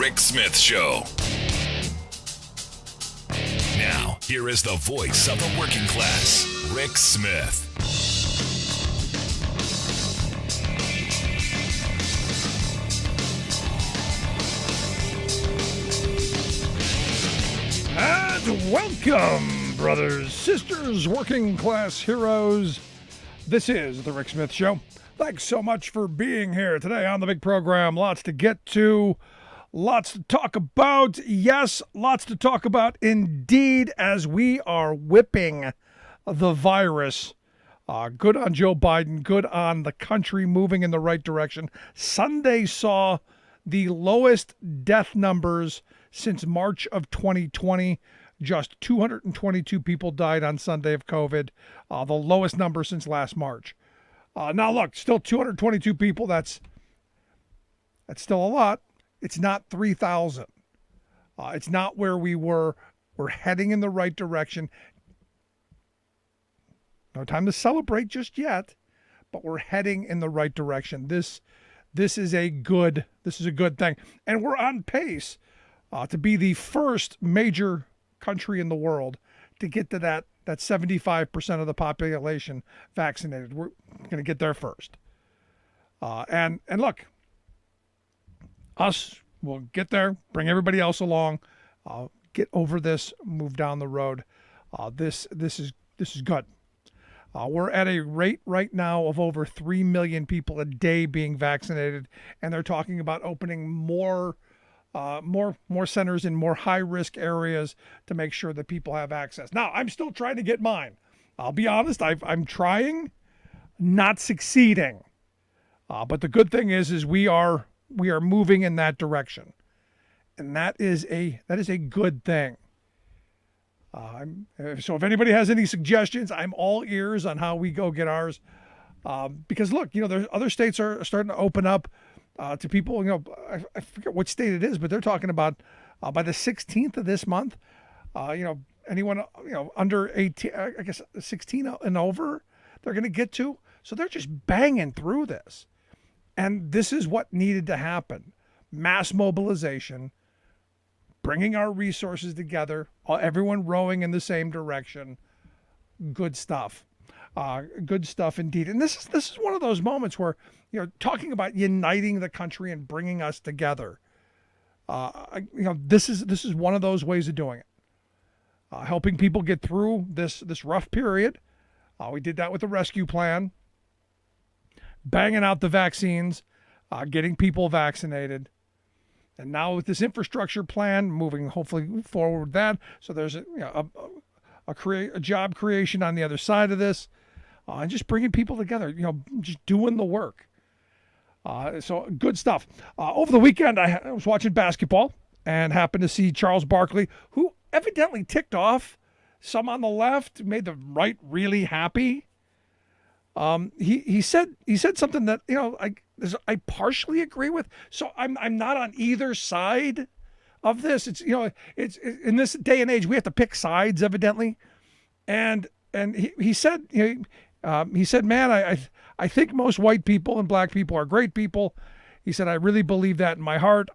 Rick Smith Show. Now, here is the voice of the working class, Rick Smith. And welcome, brothers, sisters, working class heroes. This is the Rick Smith Show. Thanks so much for being here today on the big program. Lots to get to, lots to talk about. Yes, lots to talk about indeed as we are whipping the virus. Good on Joe Biden, good on the country moving in the right direction. Sunday saw the lowest death numbers since March of 2020. Just 222 people died on Sunday of COVID, the lowest number since last March. Now, look, still 222 people. That's still a lot. It's not 3,000. It's not where we were. We're heading in the right direction. No time to celebrate just yet, but we're heading in the right direction. This is a good thing, and we're on pace to be the first major country in the world to get to that 75% of the population vaccinated. We're going to get there first. And look, us, we'll get there, bring everybody else along, get over this, move down the road. This is good. We're at a rate right now of over 3 million people a day being vaccinated, and they're talking about opening more centers in more high-risk areas to make sure that people have access. Now, I'm still trying to get mine. I'll be honest, I'm trying, not succeeding. But the good thing is we are moving in that direction, and that is a good thing. So if anybody has any suggestions, I'm all ears on how we go get ours. Because look, there's other states are starting to open up to people. I forget what state it is, but they're talking about by the 16th of this month, anyone under 18, I guess 16 and over, they're going to get to. So they're just banging through this, and this is what needed to happen: mass mobilization, bringing our resources together, everyone rowing in the same direction. Good stuff. Good stuff indeed. And this is one of those moments where, talking about uniting the country and bringing us together. This is one of those ways of doing it. Helping people get through this rough period. We did that with the rescue plan. Banging out the vaccines, getting people vaccinated. And now with this infrastructure plan, moving hopefully forward with that. So there's a job creation on the other side of this, and just bringing people together, just doing the work. So good stuff. Over the weekend, I was watching basketball and happened to see Charles Barkley, who evidently ticked off some on the left, made the right really happy. He said something that I partially agree with. So I'm not on either side of this. It's it's in this day and age we have to pick sides evidently, and he said man, I think most white people and black people are great people. He said I really believe that in my heart.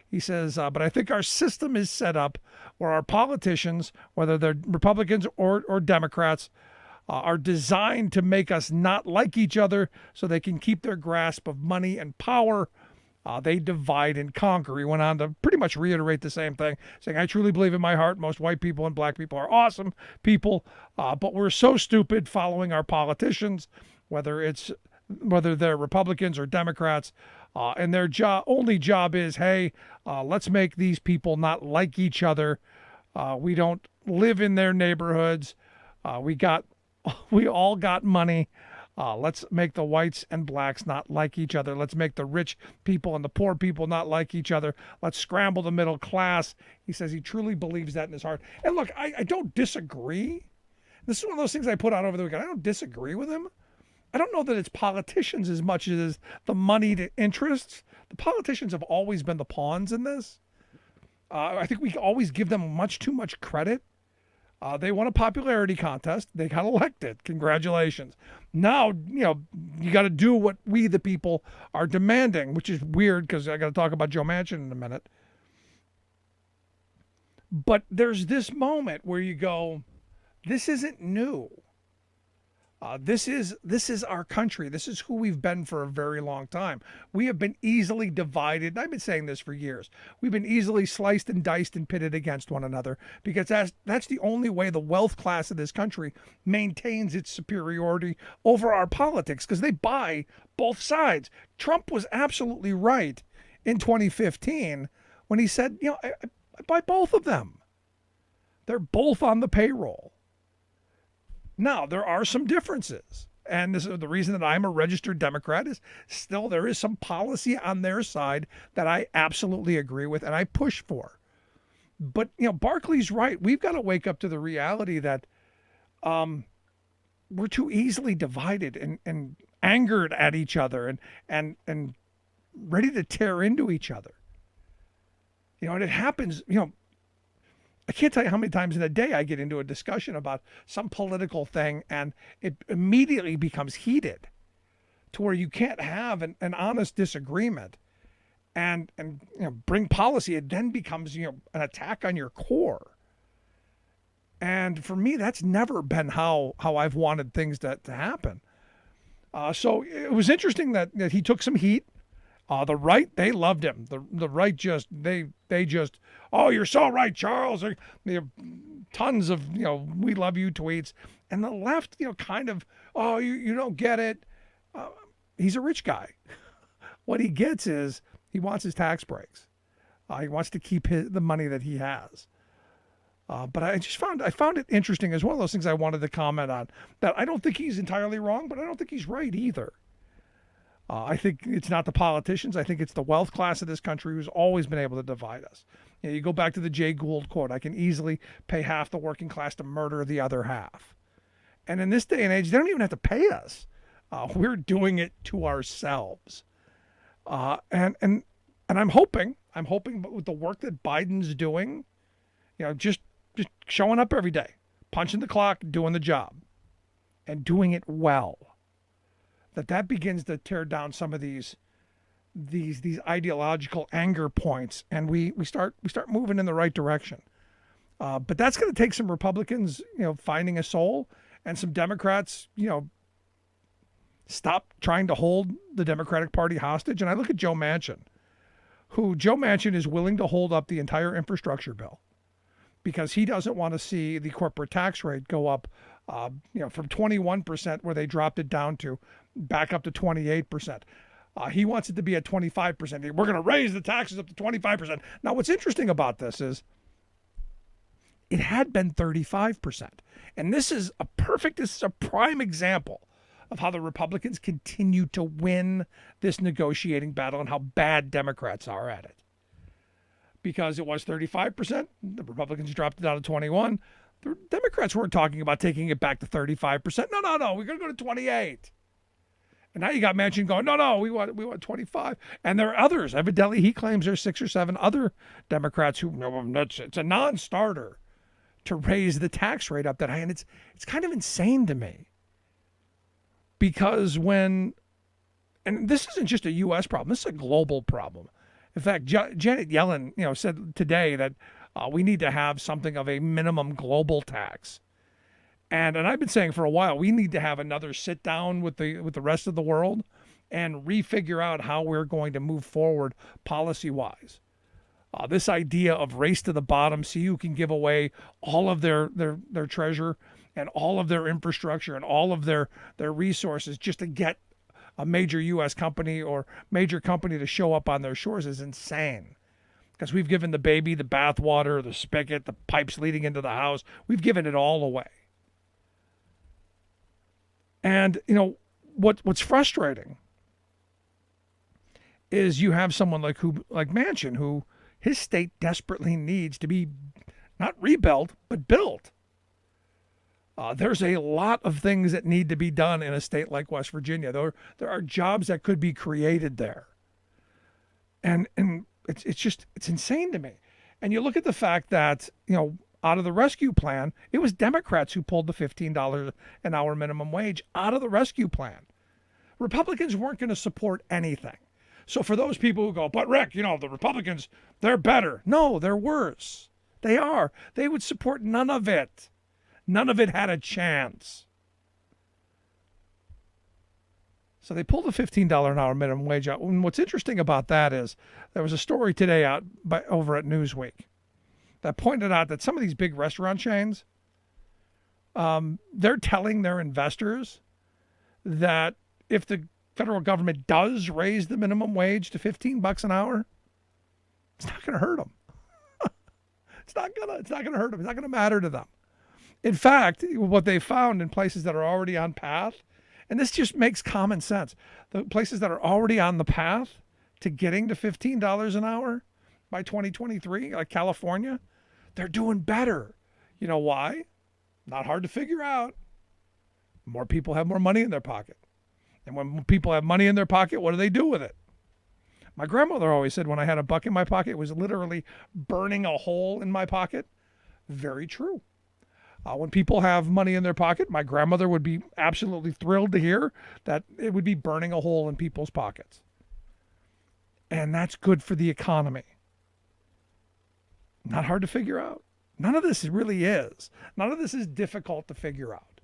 He says but I think our system is set up where our politicians, whether they're Republicans or Democrats, are designed to make us not like each other so they can keep their grasp of money and power. They divide and conquer. He went on to pretty much reiterate the same thing, saying, I truly believe in my heart most white people and black people are awesome people, but we're so stupid following our politicians, whether they're Republicans or Democrats, and their only job is, hey, let's make these people not like each other. We don't live in their neighborhoods. We all got money. Let's make the whites and blacks not like each other. Let's make the rich people and the poor people not like each other. Let's scramble the middle class. He says he truly believes that in his heart. And look, I don't disagree. This is one of those things I put out over the weekend. I don't disagree with him. I don't know that it's politicians as much as the moneyed interests. The politicians have always been the pawns in this. I think we always give them much too much credit. They won a popularity contest. They got elected. Congratulations. Now, you got to do what we, the people, are demanding, which is weird because I got to talk about Joe Manchin in a minute. But there's this moment where you go, this isn't new. This is our country. This is who we've been for a very long time. We have been easily divided. I've been saying this for years. We've been easily sliced and diced and pitted against one another because that's the only way the wealth class of this country maintains its superiority over our politics, because they buy both sides. Trump was absolutely right in 2015 when he said, I buy both of them. They're both on the payroll. Now, there are some differences. And this is the reason that I'm a registered Democrat, is still there is some policy on their side that I absolutely agree with and I push for. But, Barkley's right. We've got to wake up to the reality that we're too easily divided and angered at each other and ready to tear into each other. And it happens, I can't tell you how many times in a day I get into a discussion about some political thing and it immediately becomes heated to where you can't have an honest disagreement and bring policy. It then becomes, an attack on your core. And for me, that's never been how I've wanted things to happen. So it was interesting that he took some heat. The right, they loved him. The right just, they just, oh, you're so right, Charles. There are tons of, we love you tweets. And the left, kind of, oh, you don't get it. He's a rich guy. What he gets is he wants his tax breaks. He wants to keep the money that he has. But I found it interesting as one of those things I wanted to comment on, that I don't think he's entirely wrong, but I don't think he's right either. I think it's not the politicians. I think it's the wealth class of this country who's always been able to divide us. You go back to the Jay Gould quote, I can easily pay half the working class to murder the other half. And in this day and age, they don't even have to pay us. We're doing it to ourselves. And I'm hoping with the work that Biden's doing, just showing up every day, punching the clock, doing the job, and doing it well, that begins to tear down some of these ideological anger points, and we start moving in the right direction. But that's going to take some Republicans, finding a soul, and some Democrats, stop trying to hold the Democratic Party hostage. And I look at Joe Manchin is willing to hold up the entire infrastructure bill because he doesn't want to see the corporate tax rate go up, from 21%, where they dropped it down to, back up to 28%. He wants it to be at 25%. We're going to raise the taxes up to 25%. Now, what's interesting about this is it had been 35%. And this is a prime example of how the Republicans continue to win this negotiating battle and how bad Democrats are at it. Because it was 35%, the Republicans dropped it down to 21. The Democrats weren't talking about taking it back to 35%. No, we're going to go to 28. And now you got Manchin going, no, we want 25. And there are others. Evidently, he claims there's 6 or 7 other Democrats who, it's a non-starter to raise the tax rate up that high. And it's kind of insane to me. Because and this isn't just a U.S. problem, this is a global problem. In fact, Janet Yellen, said today that we need to have something of a minimum global tax. And I've been saying for a while, we need to have another sit down with the rest of the world and refigure out how we're going to move forward policy-wise. This idea of race to the bottom, see who can give away all of their treasure and all of their infrastructure and all of their resources just to get a major U.S. company or major company to show up on their shores is insane. Because we've given the baby the bathwater, the spigot, the pipes leading into the house. We've given it all away. And, what's frustrating is you have someone like Manchin, who his state desperately needs to be not rebuilt, but built. There's a lot of things that need to be done in a state like West Virginia. There are jobs that could be created there. And it's insane to me. And you look at the fact that, out of the rescue plan, it was Democrats who pulled the $15 an hour minimum wage out of the rescue plan. Republicans weren't going to support anything. So for those people who go, but Rick, the Republicans, they're better. No, they're worse. They are. They would support none of it. None of it had a chance. So they pulled the $15 an hour minimum wage out. And what's interesting about that is there was a story today out over at Newsweek that pointed out that some of these big restaurant chains, they're telling their investors that if the federal government does raise the minimum wage to $15 an hour, it's not going to hurt them. It's not going to hurt them. It's not going to matter to them. In fact, what they found in places that are already on path, and this just makes common sense, the places that are already on the path to getting to $15 an hour by 2023, like California, they're doing better. You know why? Not hard to figure out. More people have more money in their pocket. And when people have money in their pocket, what do they do with it? My grandmother always said when I had a buck in my pocket, it was literally burning a hole in my pocket. Very true. When people have money in their pocket, my grandmother would be absolutely thrilled to hear that it would be burning a hole in people's pockets. And that's good for the economy. Not hard to figure out. None of this really is. None of this is difficult to figure out.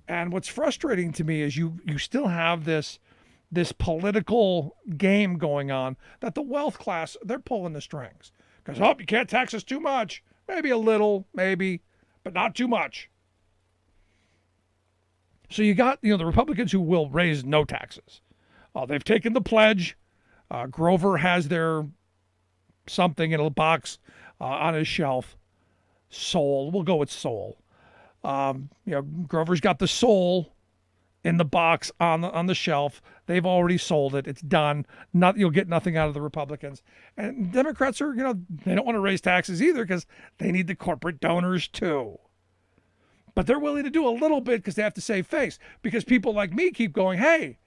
And what's frustrating to me is you still have this political game going on that the wealth class, they're pulling the strings. Because, you can't tax us too much. Maybe a little, maybe, but not too much. So you got, the Republicans who will raise no taxes. They've taken the pledge. Grover has their something in a box on his shelf. Soul. We'll go with soul. Grover's got the soul in the box on the shelf. They've already sold it. It's done. You'll get nothing out of the Republicans. And Democrats are, they don't want to raise taxes either because they need the corporate donors too. But they're willing to do a little bit because they have to save face. Because people like me keep going, hey,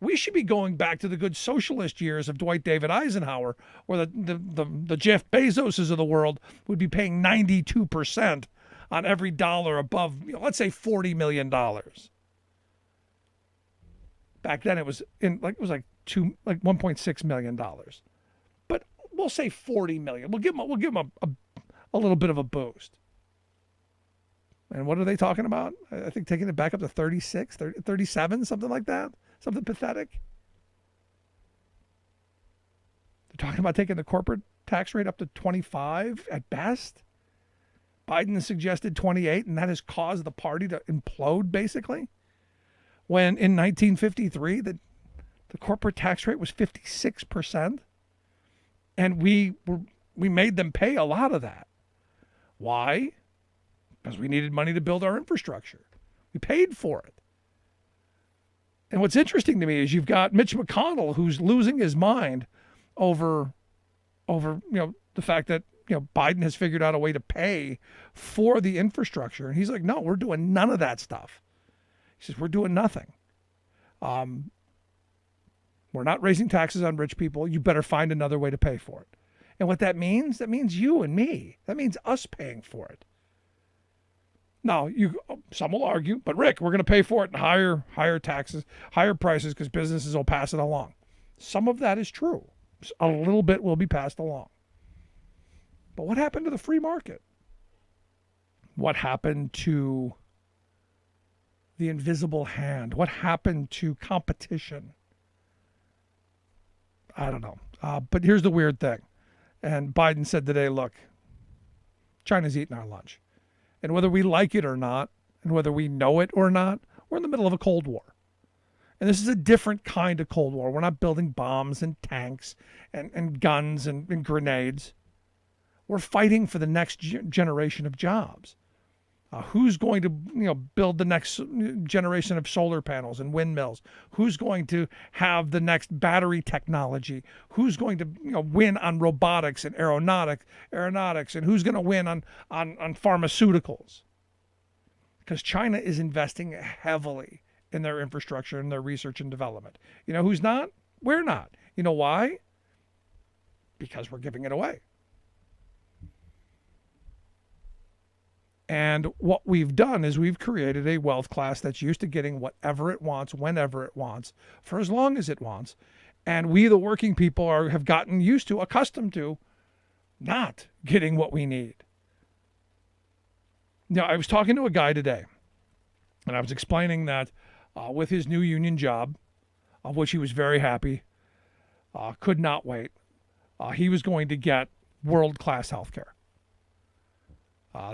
we should be going back to the good socialist years of Dwight David Eisenhower, where the Jeff Bezoses of the world would be paying 92% on every dollar above, let's say $40 million. Back then it was $1.6 million. But we'll say 40 million. We'll give them a little bit of a boost. And what are they talking about? I think taking it back up to 36, 37, something like that. Something pathetic. They're talking about taking the corporate tax rate up to 25 at best. Biden has suggested 28, and that has caused the party to implode, basically. When in 1953, the corporate tax rate was 56%, and we made them pay a lot of that. Why? Because we needed money to build our infrastructure. We paid for it. And what's interesting to me is you've got Mitch McConnell, who's losing his mind over the fact that Biden has figured out a way to pay for the infrastructure, and he's like, no, we're doing none of that stuff. He says, we're doing nothing. We're not raising taxes on rich people. You better find another way to pay for it. And what that means you and me. That means us paying for it. Now, some will argue, but Rick, we're going to pay for it in higher taxes, higher prices because businesses will pass it along. Some of that is true. A little bit will be passed along. But what happened to the free market? What happened to the invisible hand? What happened to competition? I don't know. But here's the weird thing. And Biden said today, look, China's eating our lunch. And whether we like it or not, and whether we know it or not, we're in the middle of a Cold War. And this is a different kind of Cold War. We're not building bombs and tanks and guns and grenades. We're fighting for the next generation of jobs. Who's going to build the next generation of solar panels and windmills? Who's going to have the next battery technology? Who's going to win on robotics and aeronautics? And who's going to win on pharmaceuticals? Because China is investing heavily in their infrastructure and their research and development. You know who's not? We're not. You know why? Because we're giving it away. And what we've done is we've created a wealth class that's used to getting whatever it wants, whenever it wants, for as long as it wants. And we, the working people, have gotten accustomed to not getting what we need. Now, I was talking to a guy today, and I was explaining that with his new union job, of which he was very happy, could not wait, he was going to get world-class health care.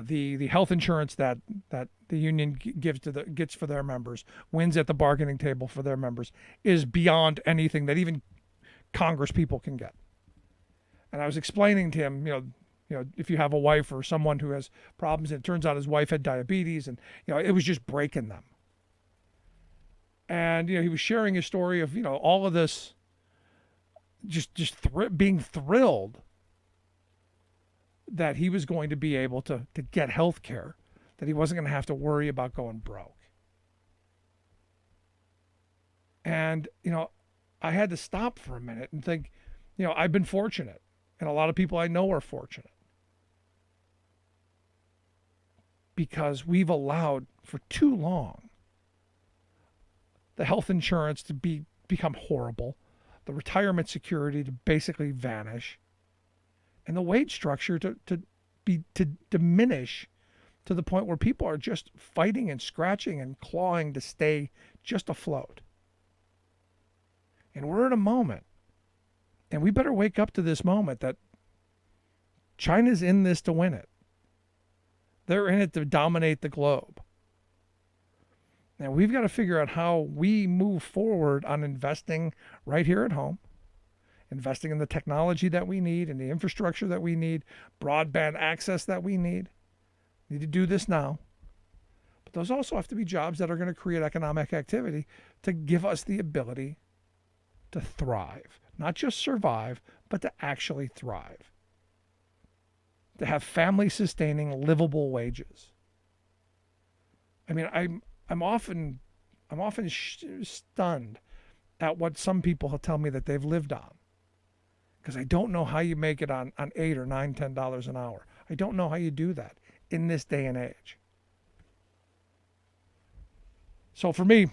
The health insurance that the union gets for their members, wins at the bargaining table for their members, is beyond anything that even Congress people can get. And I was explaining to him, you know, if you have a wife or someone who has problems, and it turns out his wife had diabetes, and it was just breaking them. And he was sharing his story of all of this, being thrilled that he was going to be able to get health care, that he wasn't going to have to worry about going broke. And, I had to stop for a minute and think, I've been fortunate, and a lot of people I know are fortunate, because we've allowed for too long the health insurance to become horrible, the retirement security to basically vanish, and the wage structure to diminish to the point where people are just fighting and scratching and clawing to stay just afloat. And we're at a moment, and we better wake up to this moment, that China's in this to win it. They're in it to dominate the globe. Now we've got to figure out how we move forward on investing right here at home, investing in the technology that we need and the infrastructure that we need, broadband access that we need. We need to do this now. But those also have to be jobs that are going to create economic activity to give us the ability to thrive, not just survive, but to actually thrive, to have family-sustaining, livable wages. I mean, I'm often stunned at what some people tell me that they've lived on, because I don't know how you make it on $8 or $9, $10 an hour. I don't know how you do that in this day and age. So for me,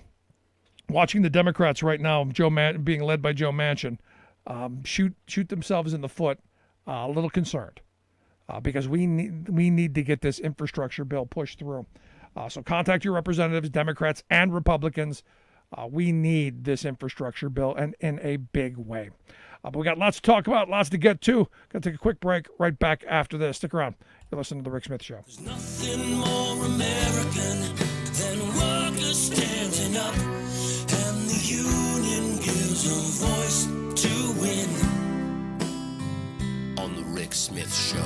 watching the Democrats right now, being led by Joe Manchin, shoot themselves in the foot, a little concerned, because we need to get this infrastructure bill pushed through. So contact your representatives, Democrats and Republicans. We need this infrastructure bill, and in a big way. But we got lots to talk about, lots to get to. Got to take a quick break. Right back after this. Stick around. You're listening to The Rick Smith Show. There's nothing more American than workers standing up, and the union gives a voice to win. On The Rick Smith Show.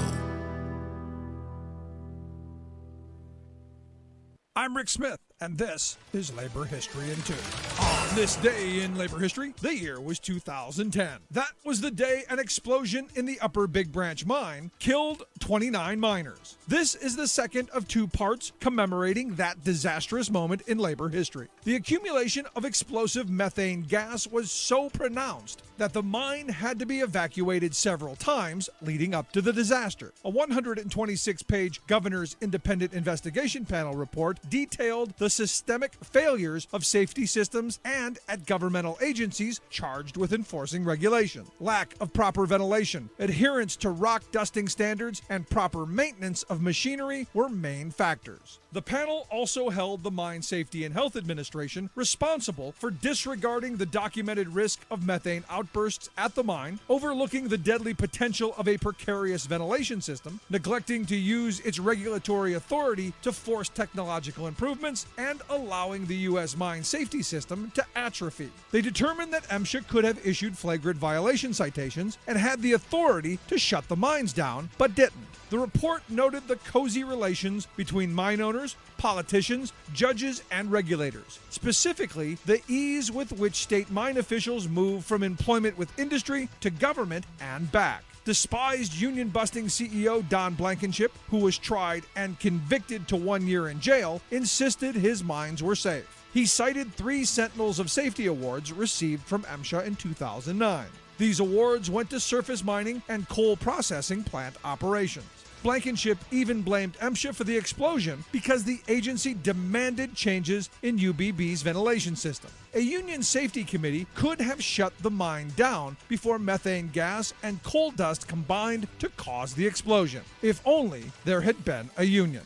I'm Rick Smith, and this is Labor History in 2. On this day in labor history, the year was 2010. That was the day an explosion in the Upper Big Branch mine killed 29 miners. This is the second of 2 parts commemorating that disastrous moment in labor history. The accumulation of explosive methane gas was so pronounced that the mine had to be evacuated several times leading up to the disaster. A 126-page Governor's Independent Investigation Panel report detailed the systemic failures of safety systems and at governmental agencies charged with enforcing regulation. Lack of proper ventilation, adherence to rock dusting standards, and proper maintenance of machinery were main factors. The panel also held the Mine Safety and Health Administration responsible for disregarding the documented risk of methane outbursts at the mine, overlooking the deadly potential of a precarious ventilation system, neglecting to use its regulatory authority to force technological improvements, and allowing the U.S. mine safety system to atrophy. They determined that MSHA could have issued flagrant violation citations and had the authority to shut the mines down, but didn't. The report noted the cozy relations between mine owners, politicians, judges, and regulators. Specifically, the ease with which state mine officials move from employment with industry to government and back. Despised union-busting CEO Don Blankenship, who was tried and convicted to 1 year in jail, insisted his mines were safe. He cited 3 Sentinels of Safety Awards received from MSHA in 2009. These awards went to surface mining and coal processing plant operations. Blankenship even blamed MSHA for the explosion because the agency demanded changes in UBB's ventilation system. A union safety committee could have shut the mine down before methane gas and coal dust combined to cause the explosion. If only there had been a union.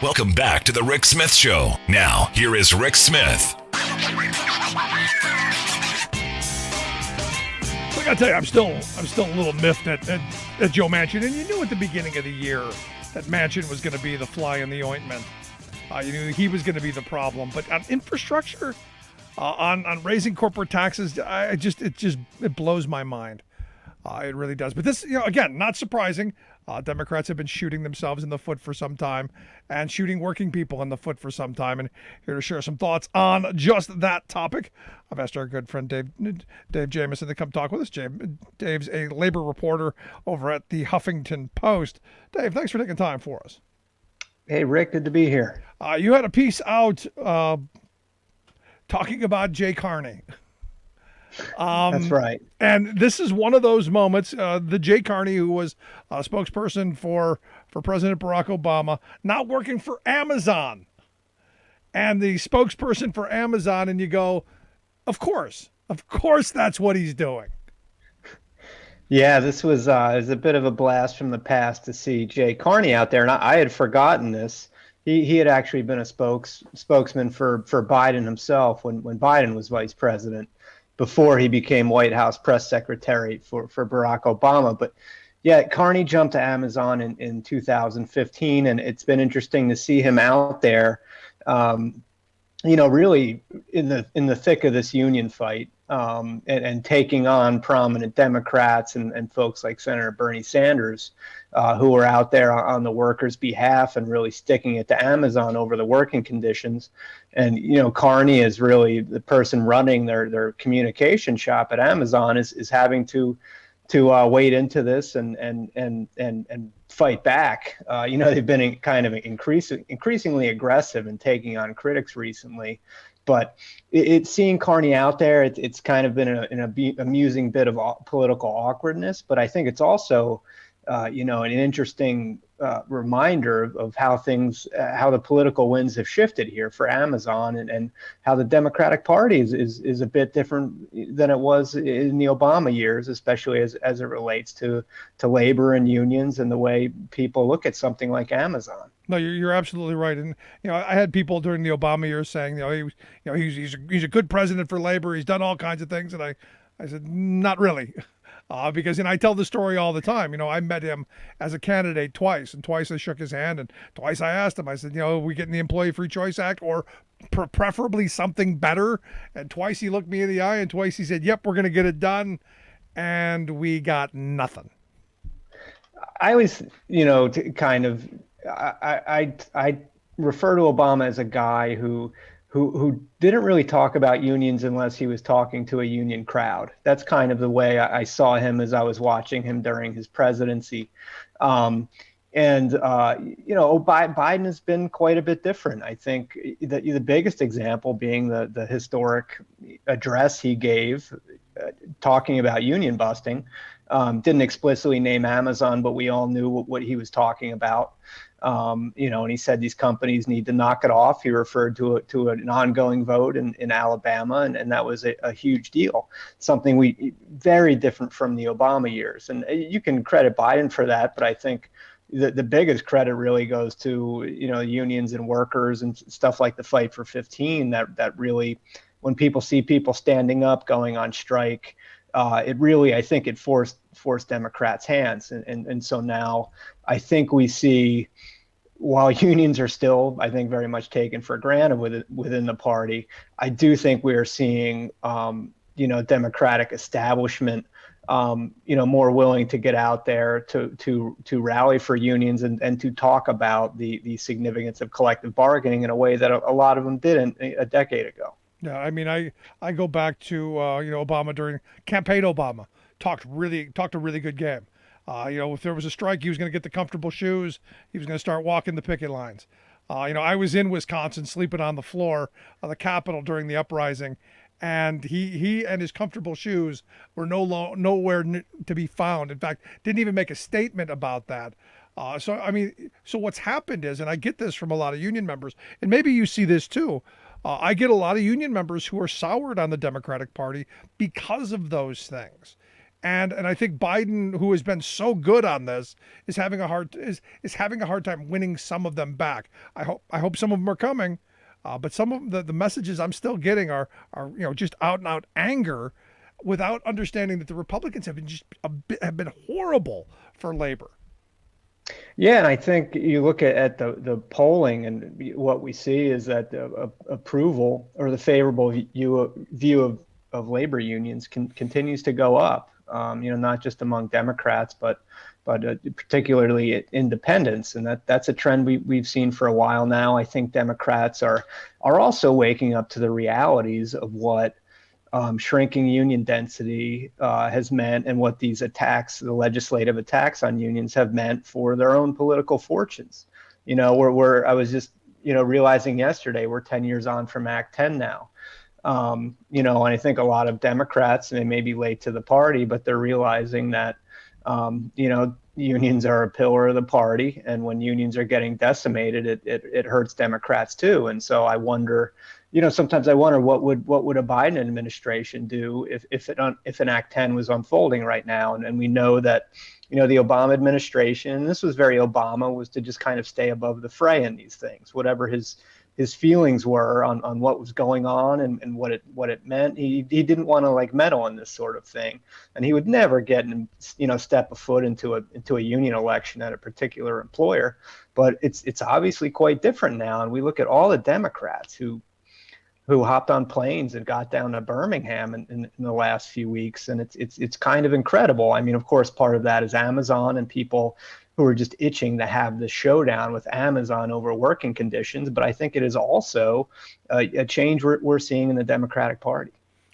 Welcome back to the Rick Smith Show. Now, here is Rick Smith. I gotta tell you, I'm still a little miffed at Joe Manchin, and you knew at the beginning of the year that Manchin was going to be the fly in the ointment. You knew he was going to be the problem, but on infrastructure, on raising corporate taxes, it blows my mind. It really does. But this, again, not surprising. Democrats have been shooting themselves in the foot for some time and shooting working people in the foot for some time. And here to share some thoughts on just that topic, I've asked our good friend Dave Jamieson to come talk with us. Dave's a labor reporter over at the Huffington Post. Dave, thanks for taking time for us. Hey, Rick, good to be here. You had a piece out talking about Jay Carney. That's right. And this is one of those moments, the Jay Carney, who was a spokesperson for President Barack Obama, not working for Amazon. And the spokesperson for Amazon, and you go, of course that's what he's doing. Yeah, this was a bit of a blast from the past to see Jay Carney out there. And I had forgotten this. He had actually been a spokesman for Biden himself when Biden was vice president, before he became White House press secretary for Barack Obama. But yeah, Carney jumped to Amazon in 2015, and it's been interesting to see him out there, really in the thick of this union fight, and taking on prominent Democrats and folks like Senator Bernie Sanders, who are out there on the workers' behalf and really sticking it to Amazon over the working conditions. And, Carney is really the person running their communication shop at Amazon is having to wade into this and fight back. They've been kind of increasingly aggressive in taking on critics recently. But it's seeing Carney out there. It's kind of been an amusing bit of political awkwardness. But I think it's also, an interesting reminder of how the political winds have shifted here for Amazon, and how the Democratic Party is a bit different than it was in the Obama years, especially as it relates to labor and unions and the way people look at something like Amazon. No, you're absolutely right. And I had people during the Obama years saying, he's a good president for labor. He's done all kinds of things, and I said, not really. Because I tell the story all the time. I met him as a candidate twice, and twice I shook his hand, and twice I asked him. I said, are we getting the Employee Free Choice Act, or preferably something better? And twice he looked me in the eye, and twice he said, yep, we're going to get it done. And we got nothing. I always, I refer to Obama as a guy who didn't really talk about unions unless he was talking to a union crowd. That's kind of the way I saw him as I was watching him during his presidency. Biden has been quite a bit different. I think the biggest example being the historic address he gave, talking about union busting. Didn't explicitly name Amazon, but we all knew what he was talking about. And he said these companies need to knock it off. He referred to an ongoing vote in Alabama, and that was a huge deal. Something very different from the Obama years. And you can credit Biden for that, but I think the biggest credit really goes to, unions and workers and stuff like the Fight for 15 that really, when people see people standing up, going on strike, it really, I think it forced Democrats' hands. And so now I think we see, while unions are still, I think, very much taken for granted within the party, I do think we are seeing, Democratic establishment, more willing to get out there to rally for unions and to talk about the significance of collective bargaining in a way that a lot of them didn't a decade ago. Yeah, I go back to Obama during campaign. Obama talked a really good game. If there was a strike, he was going to get the comfortable shoes. He was going to start walking the picket lines. I was in Wisconsin sleeping on the floor of the Capitol during the uprising, and he and his comfortable shoes were nowhere to be found. In fact, didn't even make a statement about that. So I mean, so what's happened is, and I get this from a lot of union members, and maybe you see this too. I get a lot of union members who are soured on the Democratic Party because of those things. And I think Biden, who has been so good on this, is having a hard time winning some of them back. I hope some of them are coming, but some of the messages I'm still getting are just out and out anger, without understanding that the Republicans have been horrible for labor. Yeah, and I think you look at the polling, and what we see is that the approval or the favorable view of labor unions continues to go up. Not just among Democrats, but particularly independents, and that's a trend we've seen for a while now. I think Democrats are also waking up to the realities of what shrinking union density has meant, and what these attacks, the legislative attacks on unions, have meant for their own political fortunes. I was just realizing yesterday we're 10 years on from Act 10 now. And I think a lot of Democrats, and they may be late to the party, but they're realizing that, unions are a pillar of the party. And when unions are getting decimated, it hurts Democrats too. And so I wonder, sometimes I wonder what would a Biden administration do if an Act 10 was unfolding right now. And we know that, the Obama administration, and this was very Obama, was to just kind of stay above the fray in these things, whatever his feelings were on what was going on and what it meant. He didn't want to meddle in this sort of thing, and he would never step a foot into a union election at a particular employer. But it's obviously quite different now, and we look at all the Democrats who hopped on planes and got down to Birmingham in the last few weeks, and it's kind of incredible. I mean, of course, part of that is Amazon and people who are just itching to have the showdown with Amazon over working conditions. But I think it is also a change we're seeing in the Democratic Party.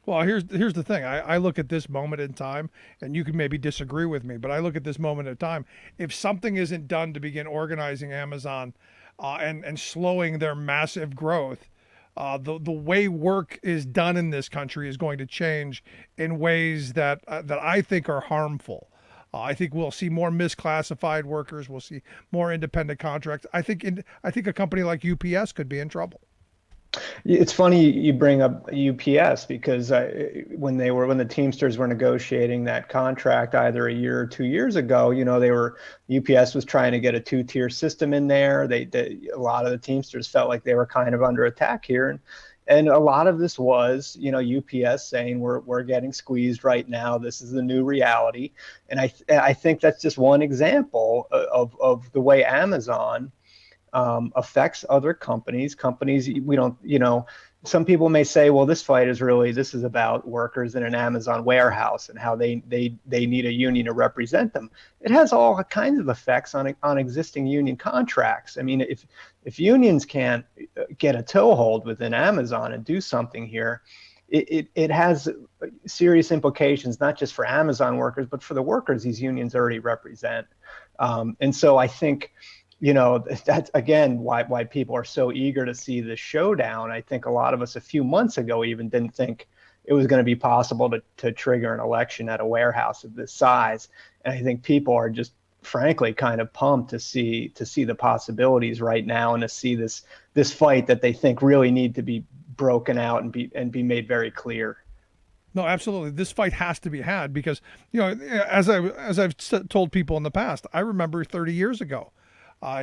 Well, here's the thing. I look at this moment in time, and you can maybe disagree with me, but I look at this moment in time. If something isn't done to begin organizing Amazon and slowing their massive growth, the way work is done in this country is going to change in ways that I think are harmful. I think we'll see more misclassified workers. We'll see more independent contracts. I think a company like UPS could be in trouble. It's funny you bring up UPS, because when the Teamsters were negotiating that contract either a year or 2 years ago, UPS was trying to get a two-tier system in there. A lot of the Teamsters felt like they were kind of under attack here, and a lot of this was, UPS saying we're getting squeezed right now. This is the new reality, and I think that's just one example of the way Amazon affects other companies. We don't, some people may say, well, this is about workers in an Amazon warehouse and how they need a union to represent them. It has all kinds of effects on existing union contracts. I mean, if unions can't get a toehold within Amazon and do something here, it has serious implications, not just for Amazon workers, but for the workers these unions already represent. And so I think, that's again why people are so eager to see the showdown. I think a lot of us a few months ago even didn't think it was going to be possible to trigger an election at a warehouse of this size. And I think people are just frankly kind of pumped to see the possibilities right now, and to see this fight that they think really need to be broken out and be made very clear. No, absolutely. This fight has to be had because, as I've told people in the past, I remember 30 years ago.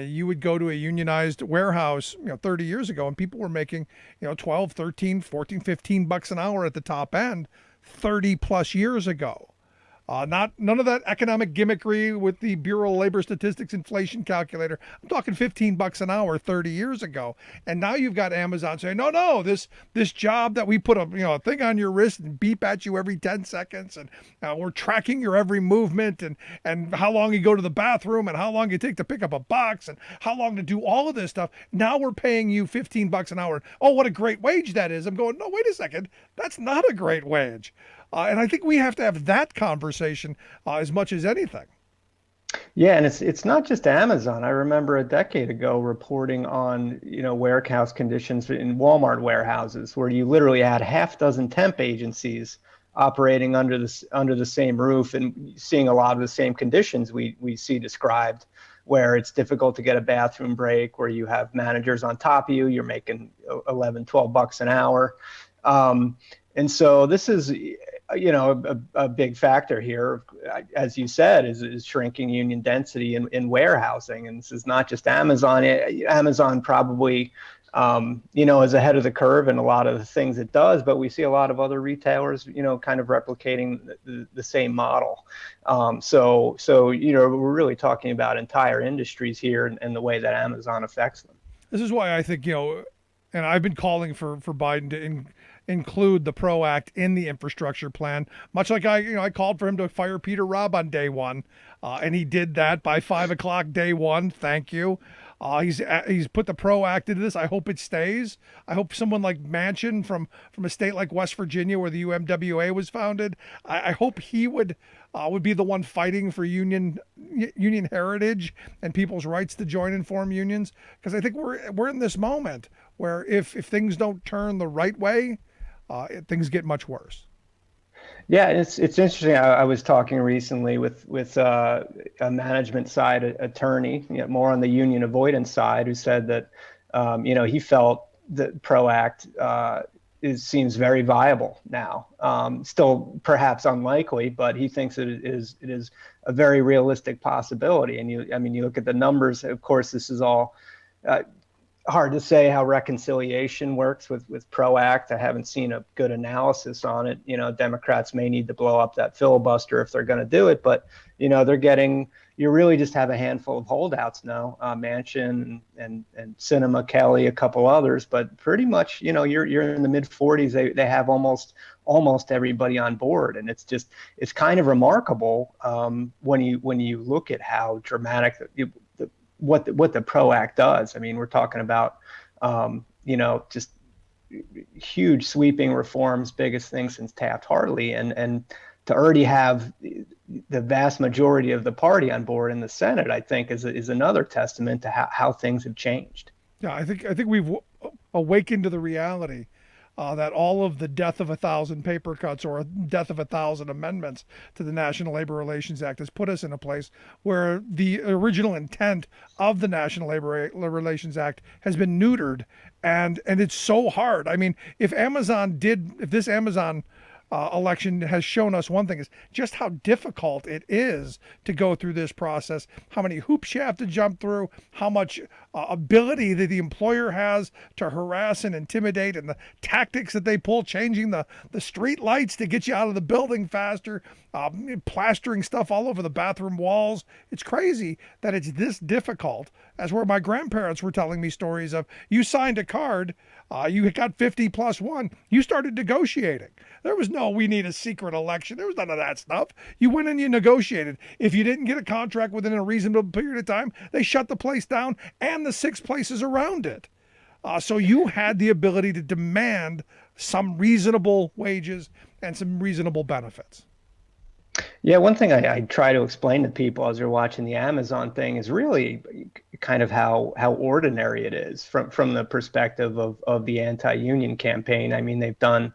You would go to a unionized warehouse, 30 years ago, and people were making, 12, 13, 14, 15 bucks an hour at the top end 30 plus years ago. None of that economic gimmickry with the Bureau of Labor Statistics inflation calculator. I'm talking 15 bucks an hour 30 years ago. And now you've got Amazon saying, no, this job that we put a thing on your wrist and beep at you every 10 seconds. And we're tracking your every movement and how long you go to the bathroom and how long you take to pick up a box and how long to do all of this stuff. Now we're paying you 15 bucks an hour. Oh, what a great wage that is. I'm going, no, wait a second. That's not a great wage. And I think we have to have that conversation as much as anything. Yeah, and it's not just Amazon. I remember a decade ago reporting on, warehouse conditions in Walmart warehouses where you literally had half dozen temp agencies operating under the same roof and seeing a lot of the same conditions we see described, where it's difficult to get a bathroom break, where you have managers on top of you, you're making 11, 12 bucks an hour. And so this is, a big factor here, as you said, is shrinking union density in warehousing. And this is not just Amazon. Amazon probably, is ahead of the curve in a lot of the things it does, but we see a lot of other retailers, kind of replicating the same model. So, we're really talking about entire industries here and the way that Amazon affects them. This is why I think, and I've been calling for Biden to include the PRO Act in the infrastructure plan, much like I called for him to fire Peter Robb on day one, and he did that by 5 o'clock day one. Thank you. He's put the PRO Act into this. I hope it stays. I hope someone like Manchin from a state like West Virginia, where the UMWA was founded, I hope he would be the one fighting for union heritage and people's rights to join and form unions. Because I think we're in this moment where if things don't turn the right way, things get much worse. Yeah, it's interesting. I was talking recently with a management side attorney, more on the union avoidance side, who said that he felt that PRO Act seems very viable now. Still perhaps unlikely, but he thinks it is a very realistic possibility. And you look at the numbers. Of course, this is all hard to say how reconciliation works with PRO Act. I haven't seen a good analysis on it. Democrats may need to blow up that filibuster if they're going to do it, but you really just have a handful of holdouts now, Manchin and Sinema, Kelly, a couple others, but pretty much, you're in the mid 40s. They have almost everybody on board, and it's kind of remarkable when you look at how dramatic what the PRO Act does. I mean, we're talking about, just huge sweeping reforms, biggest thing since Taft-Hartley, and to already have the vast majority of the party on board in the Senate, I think is another testament to how things have changed. Yeah, I think we've awakened to the reality that all of the death of 1,000 paper cuts or death of 1,000 amendments to the National Labor Relations Act has put us in a place where the original intent of the National Labor Relations Act has been neutered, and it's so hard. I mean, if this Amazon election has shown us one thing, is just how difficult it is to go through this process, how many hoops you have to jump through, how much ability that the employer has to harass and intimidate, and the tactics that they pull, changing the street lights to get you out of the building faster, plastering stuff all over the bathroom walls. It's crazy that it's this difficult, as where my grandparents were telling me stories of, you signed a card, you got 50 plus one, you started negotiating. There was no, we need a secret election. There was none of that stuff. You went and you negotiated. If you didn't get a contract within a reasonable period of time, they shut the place down and the 6 places around it. So you had the ability to demand some reasonable wages and some reasonable benefits. Yeah, one thing I try to explain to people as they're watching the Amazon thing is really kind of how ordinary it is from the perspective of the anti-union campaign. I mean, they've done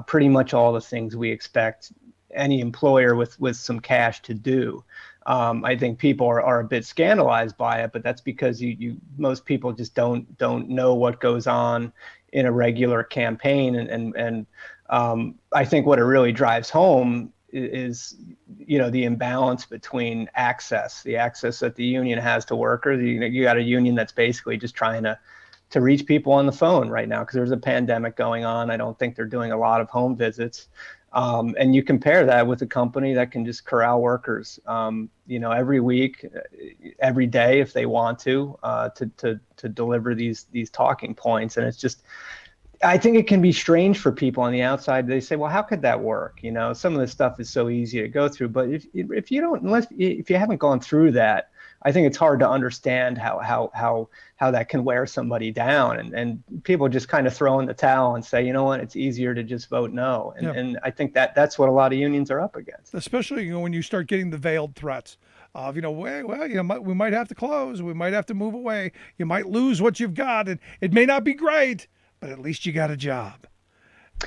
pretty much all the things we expect any employer with some cash to do. I think people are a bit scandalized by it, but that's because most people just don't know what goes on in a regular campaign, and I think what it really drives home is the imbalance between the access that the union has to workers. You got a union that's basically just trying to reach people on the phone right now because there's a pandemic going on. I don't think they're doing a lot of home visits. And you compare that with a company that can just corral workers, every week, every day if they want to deliver these talking points. And it's just, I think it can be strange for people on the outside. They say, well, how could that work? Some of this stuff is so easy to go through, but if you haven't gone through that, I think it's hard to understand how that can wear somebody down, and people just kind of throw in the towel and say, you know what, it's easier to just vote no. And I think that's what a lot of unions are up against. Especially when you start getting the veiled threats of, well, we might have to close, we might have to move away, you might lose what you've got, and it may not be great, but at least you got a job.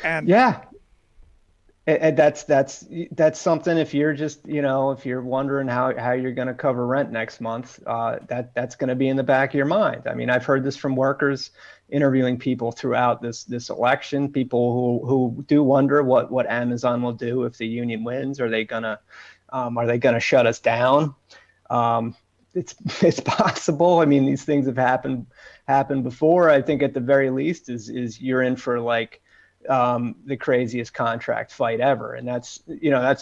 And yeah, and that's something. If you're just, if you're wondering how you're going to cover rent next month, that's going to be in the back of your mind. I mean, I've heard this from workers interviewing people throughout this election, people who do wonder what Amazon will do if the union wins. Are they gonna shut us down? It's possible. I mean, these things have happened before. I think at the very least is you're in for like the craziest contract fight ever. And that's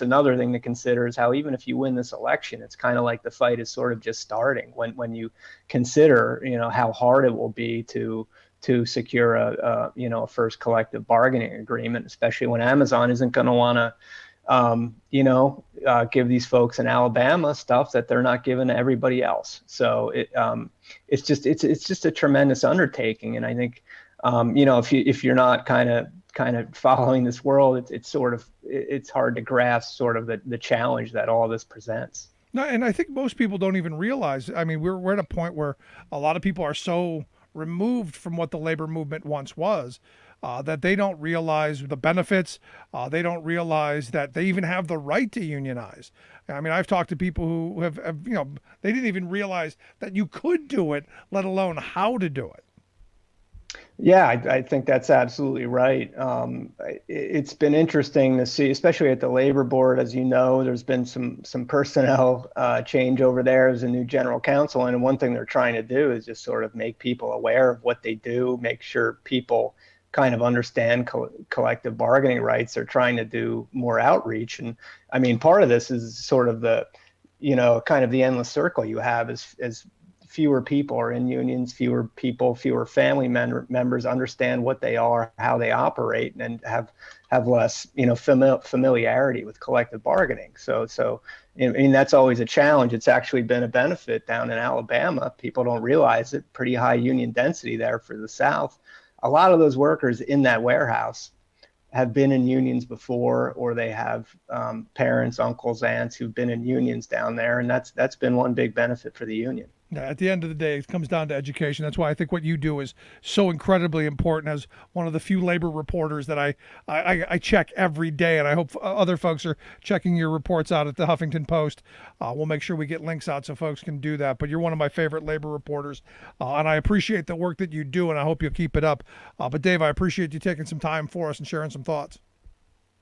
another thing to consider, is how even if you win this election, it's kind of like the fight is sort of just starting when you consider, how hard it will be to secure a first collective bargaining agreement, especially when Amazon isn't going to want to, give these folks in Alabama stuff that they're not giving to everybody else. So it's just a tremendous undertaking. And I think, if you're not kind of following this world, it's hard to grasp sort of the challenge that all this presents. No, and I think most people don't even realize. I mean, we're at a point where a lot of people are so removed from what the labor movement once was, that they don't realize the benefits. They don't realize that they even have the right to unionize. I mean, I've talked to people who have they didn't even realize that you could do it, let alone how to do it. Yeah, I think that's absolutely right. It's been interesting to see, especially at the labor board. As you know, there's been some personnel change over there as a new general counsel. And one thing they're trying to do is just sort of make people aware of what they do, make sure people kind of understand collective bargaining rights. They're trying to do more outreach. And I mean, part of this is sort of the, kind of the endless circle you have as fewer people are in unions, fewer family members understand what they are, how they operate, and have less, familiarity with collective bargaining. So I mean, that's always a challenge. It's actually been a benefit down in Alabama. People don't realize it. Pretty high union density there for the South. A lot of those workers in that warehouse have been in unions before, or they have parents, uncles, aunts who've been in unions down there, and that's been one big benefit for the union. At the end of the day, it comes down to education. That's why I think what you do is so incredibly important. As one of the few labor reporters that I check every day, and I hope other folks are checking your reports out at the Huffington Post. We'll make sure we get links out so folks can do that. But you're one of my favorite labor reporters, and I appreciate the work that you do, and I hope you'll keep it up. But Dave, I appreciate you taking some time for us and sharing some thoughts.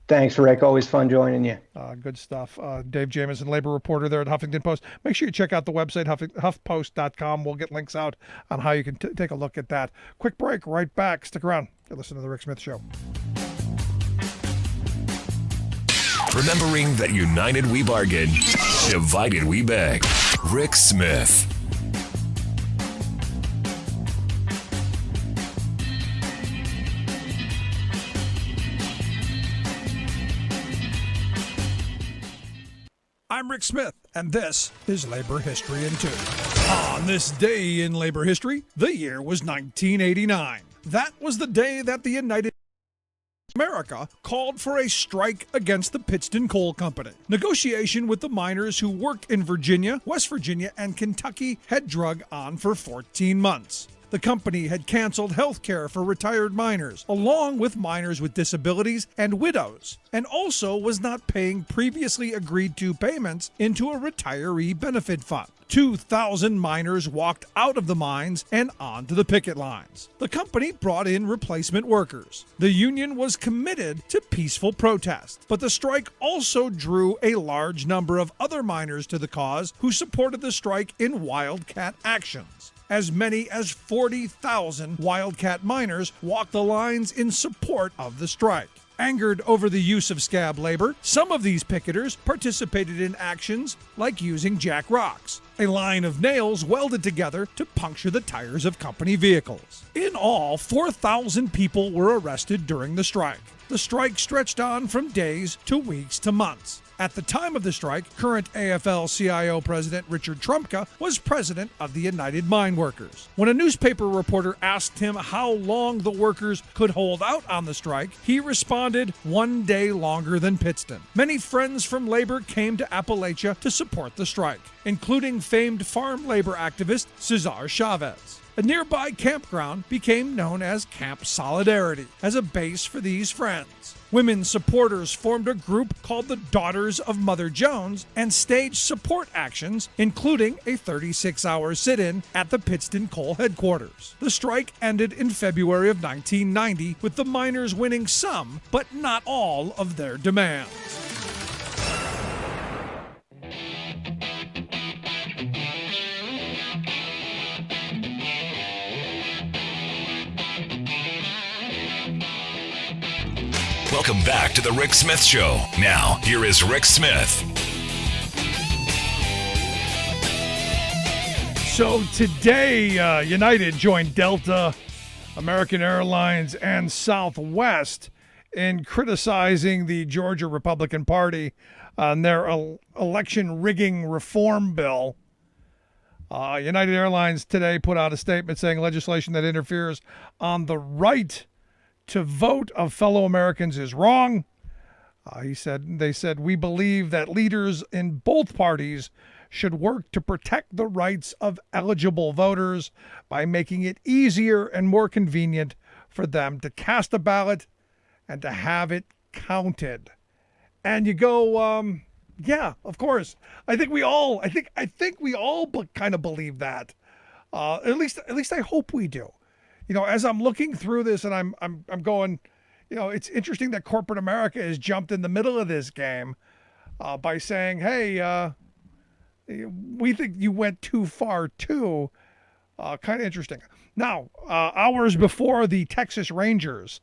Thanks, Rick. Always fun joining you. Good stuff. Dave Jamieson, labor reporter there at Huffington Post. Make sure you check out the website, huffpost.com. We'll get links out on how you can take a look at that. Quick break, right back. Stick around. You're listening to The Rick Smith Show. Remembering that united we bargain, divided we beg. Rick Smith. I'm Rick Smith, and this is Labor History in 2. On this day in labor history, the year was 1989. That was the day that the United America called for a strike against the Pittston Coal Company. Negotiation with the miners who worked in Virginia, West Virginia, and Kentucky had drug on for 14 months. The company had canceled health care for retired miners, along with miners with disabilities and widows, and also was not paying previously agreed to payments into a retiree benefit fund. 2,000 miners walked out of the mines and onto the picket lines. The company brought in replacement workers. The union was committed to peaceful protest, but the strike also drew a large number of other miners to the cause who supported the strike in wildcat actions. As many as 40,000 wildcat miners walked the lines in support of the strike. Angered over the use of scab labor, some of these picketers participated in actions like using jack rocks, a line of nails welded together to puncture the tires of company vehicles. In all, 4,000 people were arrested during the strike. The strike stretched on from days to weeks to months. At the time of the strike, current AFL-CIO President Richard Trumka was president of the United Mine Workers. When a newspaper reporter asked him how long the workers could hold out on the strike, he responded, 1 day longer than Pittston. Many friends from labor came to Appalachia to support the strike, including famed farm labor activist Cesar Chavez. A nearby campground became known as Camp Solidarity as a base for these friends. Women supporters formed a group called the Daughters of Mother Jones and staged support actions, including a 36-hour sit-in at the Pittston Coal headquarters. The strike ended in February of 1990, with the miners winning some, but not all, of their demands. Welcome back to the Rick Smith Show. Now, here is Rick Smith. So today, United joined Delta, American Airlines, and Southwest in criticizing the Georgia Republican Party on their election rigging reform bill. United Airlines today put out a statement saying legislation that interferes on the right to vote of fellow Americans is wrong. They said, we believe that leaders in both parties should work to protect the rights of eligible voters by making it easier and more convenient for them to cast a ballot and to have it counted. And you go, yeah, of course. I think we all kind of believe that. At least I hope we do. You know, as I'm looking through this and I'm going, you know, it's interesting that corporate America has jumped in the middle of this game by saying, hey, we think you went too far too. Kind of interesting. Now, hours before the Texas Rangers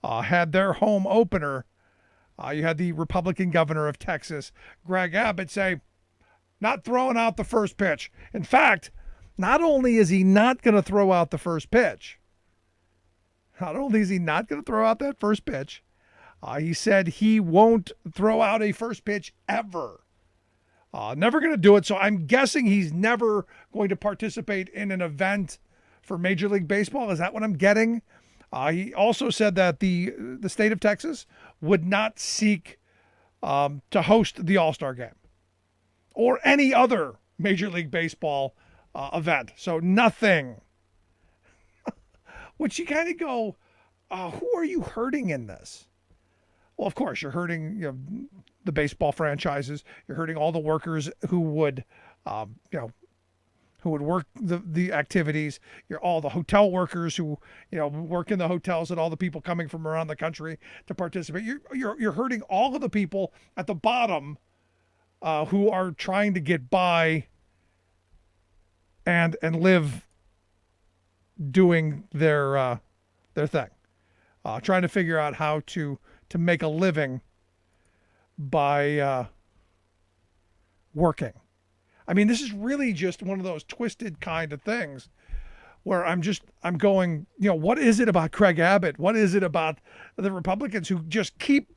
had their home opener, you had the Republican governor of Texas, Greg Abbott, say, not throwing out the first pitch. In fact, not only is he not going to throw out the first pitch, not only is he not going to throw out that first pitch, he said he won't throw out a first pitch ever. Never going to do it. So I'm guessing he's never going to participate in an event for Major League Baseball. Is that what I'm getting? He also said that the state of Texas would not seek to host the All-Star game or any other Major League Baseball event. So nothing. Which you kind of go, who are you hurting in this? Well, of course, you're hurting the baseball franchises. You're hurting all the workers who would, who would work the activities. You're all the hotel workers who, work in the hotels and all the people coming from around the country to participate. You're hurting all of the people at the bottom who are trying to get by and live doing their thing, trying to figure out how to make a living by working. I mean, this is really just one of those twisted kind of things where I'm going, what is it about Craig Abbott? What is it about the Republicans who just keep,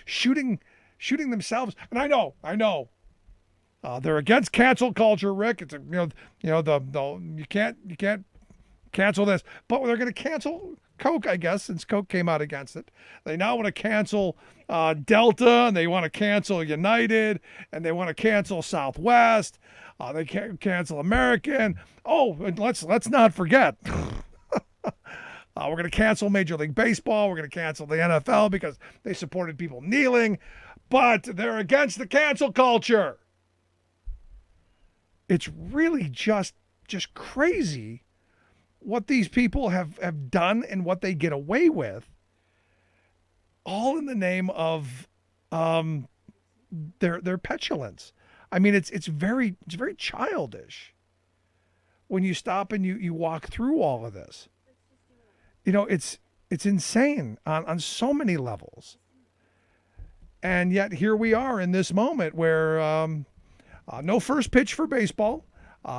shooting themselves? And I know, they're against cancel culture, Rick. It's you can't cancel this, but they're going to cancel Coke, I guess, since Coke came out against it. They now want to cancel Delta, and they want to cancel United, and they want to cancel Southwest. They can't cancel American. Oh, and let's not forget, we're going to cancel Major League Baseball. We're going to cancel the NFL because they supported people kneeling, but they're against the cancel culture. It's really just crazy what these people have done and what they get away with, all in the name of their petulance. I mean, it's very childish when you stop and you walk through all of this. It's insane on so many levels. And yet here we are in this moment where no first pitch for baseball.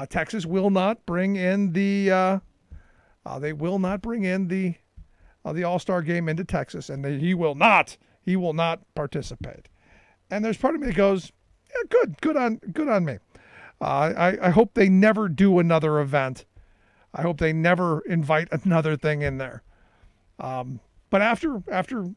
Texas will not bring in the the All-Star game into Texas, and he will not participate. And there's part of me that goes, yeah, good on me. I hope they never do another event. I hope they never invite another thing in there. But after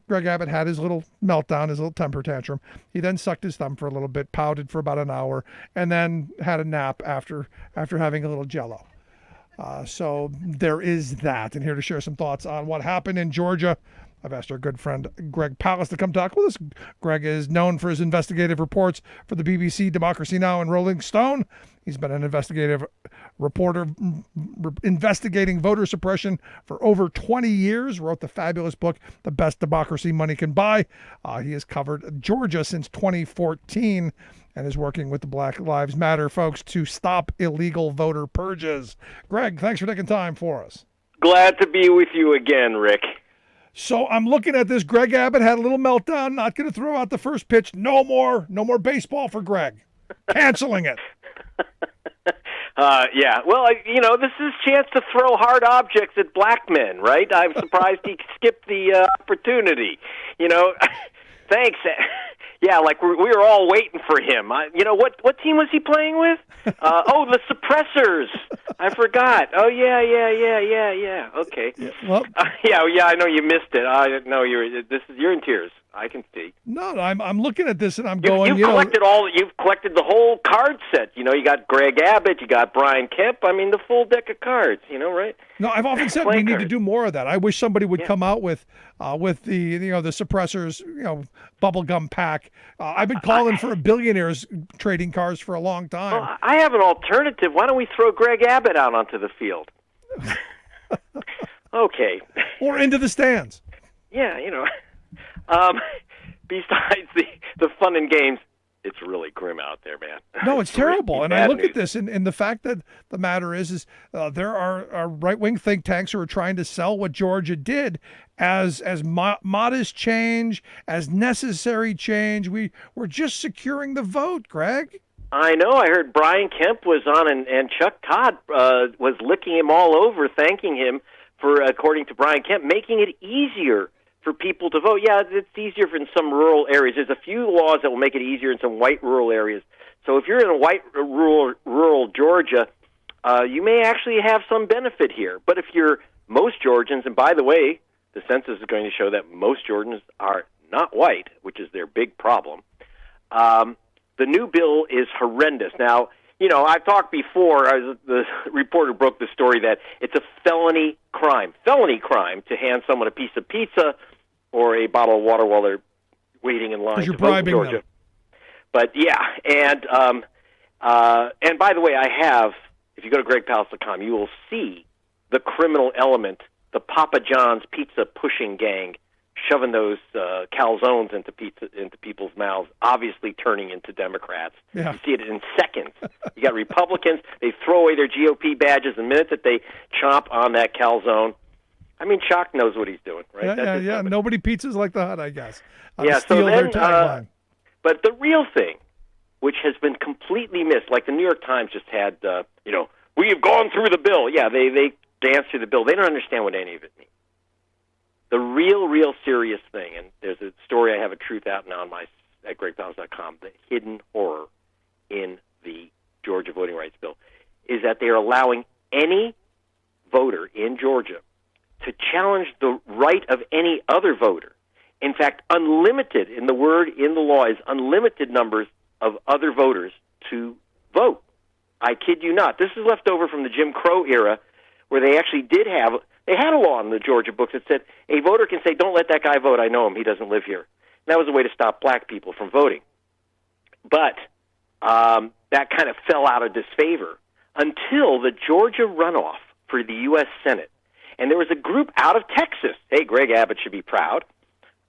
Greg Abbott had his little meltdown, his little temper tantrum, he then sucked his thumb for a little bit, pouted for about an hour, and then had a nap after having a little Jell-O. So there is that. And here to share some thoughts on what happened in Georgia, I've asked our good friend Greg Palast to come talk with us. Greg is known for his investigative reports for the BBC, Democracy Now! And Rolling Stone. He's been an investigative reporter investigating voter suppression for over 20 years, wrote the fabulous book, The Best Democracy Money Can Buy. He has covered Georgia since 2014 and is working with the Black Lives Matter folks to stop illegal voter purges. Greg, thanks for taking time for us. Glad to be with you again, Rick. So I'm looking at this. Greg Abbott had a little meltdown. Not going to throw out the first pitch. No more baseball for Greg. Canceling it. Yeah. Well, this is a chance to throw hard objects at black men, right? I'm surprised he skipped the opportunity. Thanks. Yeah, like we were all waiting for him. What team was he playing with? The Suppressors. I forgot. Oh, yeah. Okay. Yeah, well, yeah. I know you missed it. I know you're in tears. I can see. No, I'm looking at this and I'm going. You've collected the whole card set. You got Greg Abbott, you got Brian Kemp. I mean, the full deck of cards. Right? No, I've often said we need to do more of that. I wish somebody would come out with the Suppressors bubblegum pack. I've been calling for billionaires trading cards for a long time. Well, I have an alternative. Why don't we throw Greg Abbott out onto the field? Okay. Or into the stands. Yeah, besides the fun and games, it's really grim out there, man. No, it's terrible. And I look at this, and the fact that the matter is there are right-wing think tanks who are trying to sell what Georgia did as modest change, as necessary change. We're just securing the vote, Greg. I know. I heard Brian Kemp was on, and Chuck Todd was licking him all over, thanking him for, according to Brian Kemp, making it easier for people to vote. Yeah, it's easier in some rural areas. There's a few laws that will make it easier in some white rural areas. So if you're in a white rural Georgia, you may actually have some benefit here. But if you're most Georgians, and by the way, the census is going to show that most Georgians are not white, which is their big problem, the new bill is horrendous. Now, I've talked before, the reporter broke the story that it's a felony crime to hand someone a piece of pizza or a bottle of water while they're waiting in line to vote in Georgia. Them. But yeah, and by the way, if you go to GregPalast.com, you will see the criminal element, the Papa John's pizza pushing gang, shoving those calzones into people's mouths, obviously turning into Democrats. Yeah. You see it in seconds. You got Republicans, they throw away their GOP badges the minute that they chomp on that calzone. I mean, Chuck knows what he's doing, right? Yeah. Nobody pizzas like the Hut, I guess. So then, but the real thing, which has been completely missed, like the New York Times just had, we have gone through the bill. Yeah, they danced through the bill. They don't understand what any of it means. The real serious thing, and there's a story I have a truth out now at GregPalast.com, the hidden horror in the Georgia voting rights bill, is that they are allowing any voter in Georgia to challenge the right of any other voter. In fact, unlimited, in the law is unlimited numbers of other voters to vote. I kid you not. This is left over from the Jim Crow era, where they actually they had a law in the Georgia books that said a voter can say, don't let that guy vote, I know him, he doesn't live here. And that was a way to stop black people from voting. But that kind of fell out of disfavor until the Georgia runoff for the U.S. Senate. And there was a group out of Texas, hey, Greg Abbott should be proud,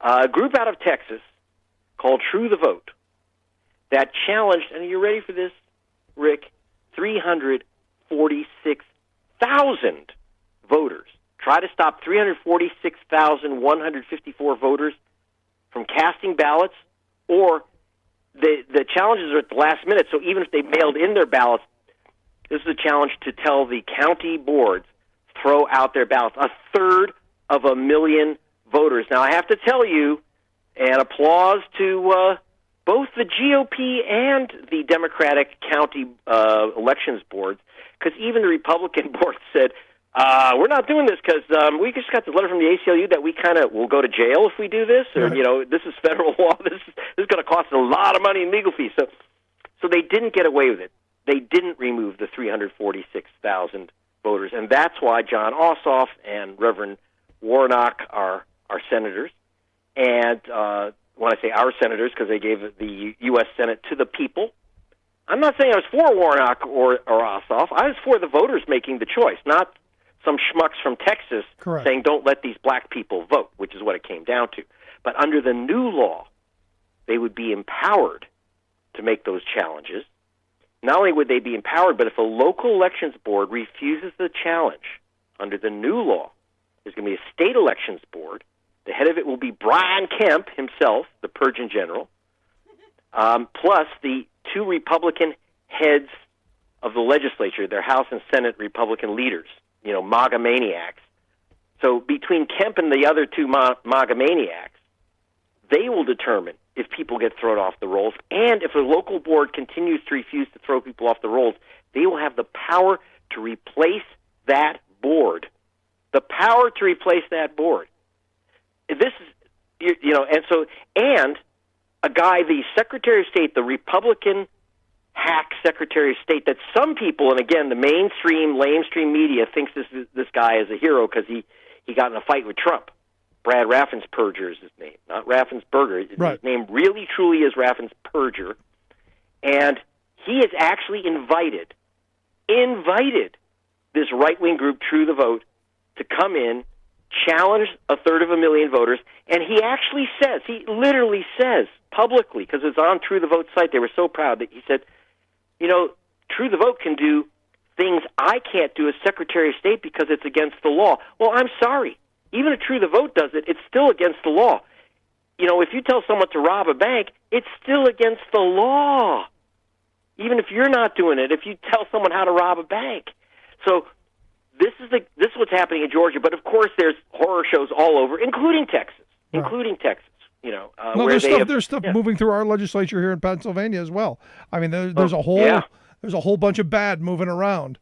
a group out of Texas called True the Vote that challenged, and are you ready for this, Rick, 346,000 voters. Try to stop 346,154 voters from casting ballots, or the challenges are at the last minute, so even if they mailed in their ballots, this is a challenge to tell the county boards, throw out their ballots. A third of a million voters. Now, I have to tell you, and applause to both the GOP and the Democratic county elections boards, because even the Republican board said, we're not doing this because we just got this letter from the ACLU that we kind of will go to jail if we do this, or, this is federal law. This is going to cost a lot of money in legal fees. So they didn't get away with it. They didn't remove the 346,000 voters, and that's why John Ossoff and Reverend Warnock are senators. And when I say our senators, because they gave the U.S. Senate to the people, I'm not saying I was for Warnock or Ossoff. I was for the voters making the choice, not some schmucks from Texas saying don't let these black people vote, which is what it came down to. But under the new law, they would be empowered to make those challenges. Not only would they be empowered, but if a local elections board refuses the challenge under the new law, there's going to be a state elections board. The head of it will be Brian Kemp himself, the Purgeon General, plus the two Republican heads of the legislature, their House and Senate Republican leaders, MAGA maniacs. So between Kemp and the other two MAGA maniacs, they will determine if people get thrown off the rolls, and if a local board continues to refuse to throw people off the rolls, they will have the power to replace that board. The power to replace that board. This is, and a guy, the Secretary of State, the Republican hack Secretary of State, that some people, and again, the lamestream media thinks this guy is a hero because he got in a fight with Trump. Brad Raffensperger is his name, not Raffensperger. His name really, truly is Raffensperger. And he has actually invited this right-wing group, True the Vote, to come in, challenge a third of a million voters, and he literally says publicly, because it's on True the Vote site, they were so proud that he said, True the Vote can do things I can't do as Secretary of State because it's against the law. Well, I'm sorry. Even if True the Vote does it, it's still against the law. If you tell someone to rob a bank, it's still against the law. Even if you're not doing it, if you tell someone how to rob a bank. So this is what's happening in Georgia. But of course, there's horror shows all over, including Texas. There's stuff moving through our legislature here in Pennsylvania as well. I mean, there's a whole bunch of bad moving around,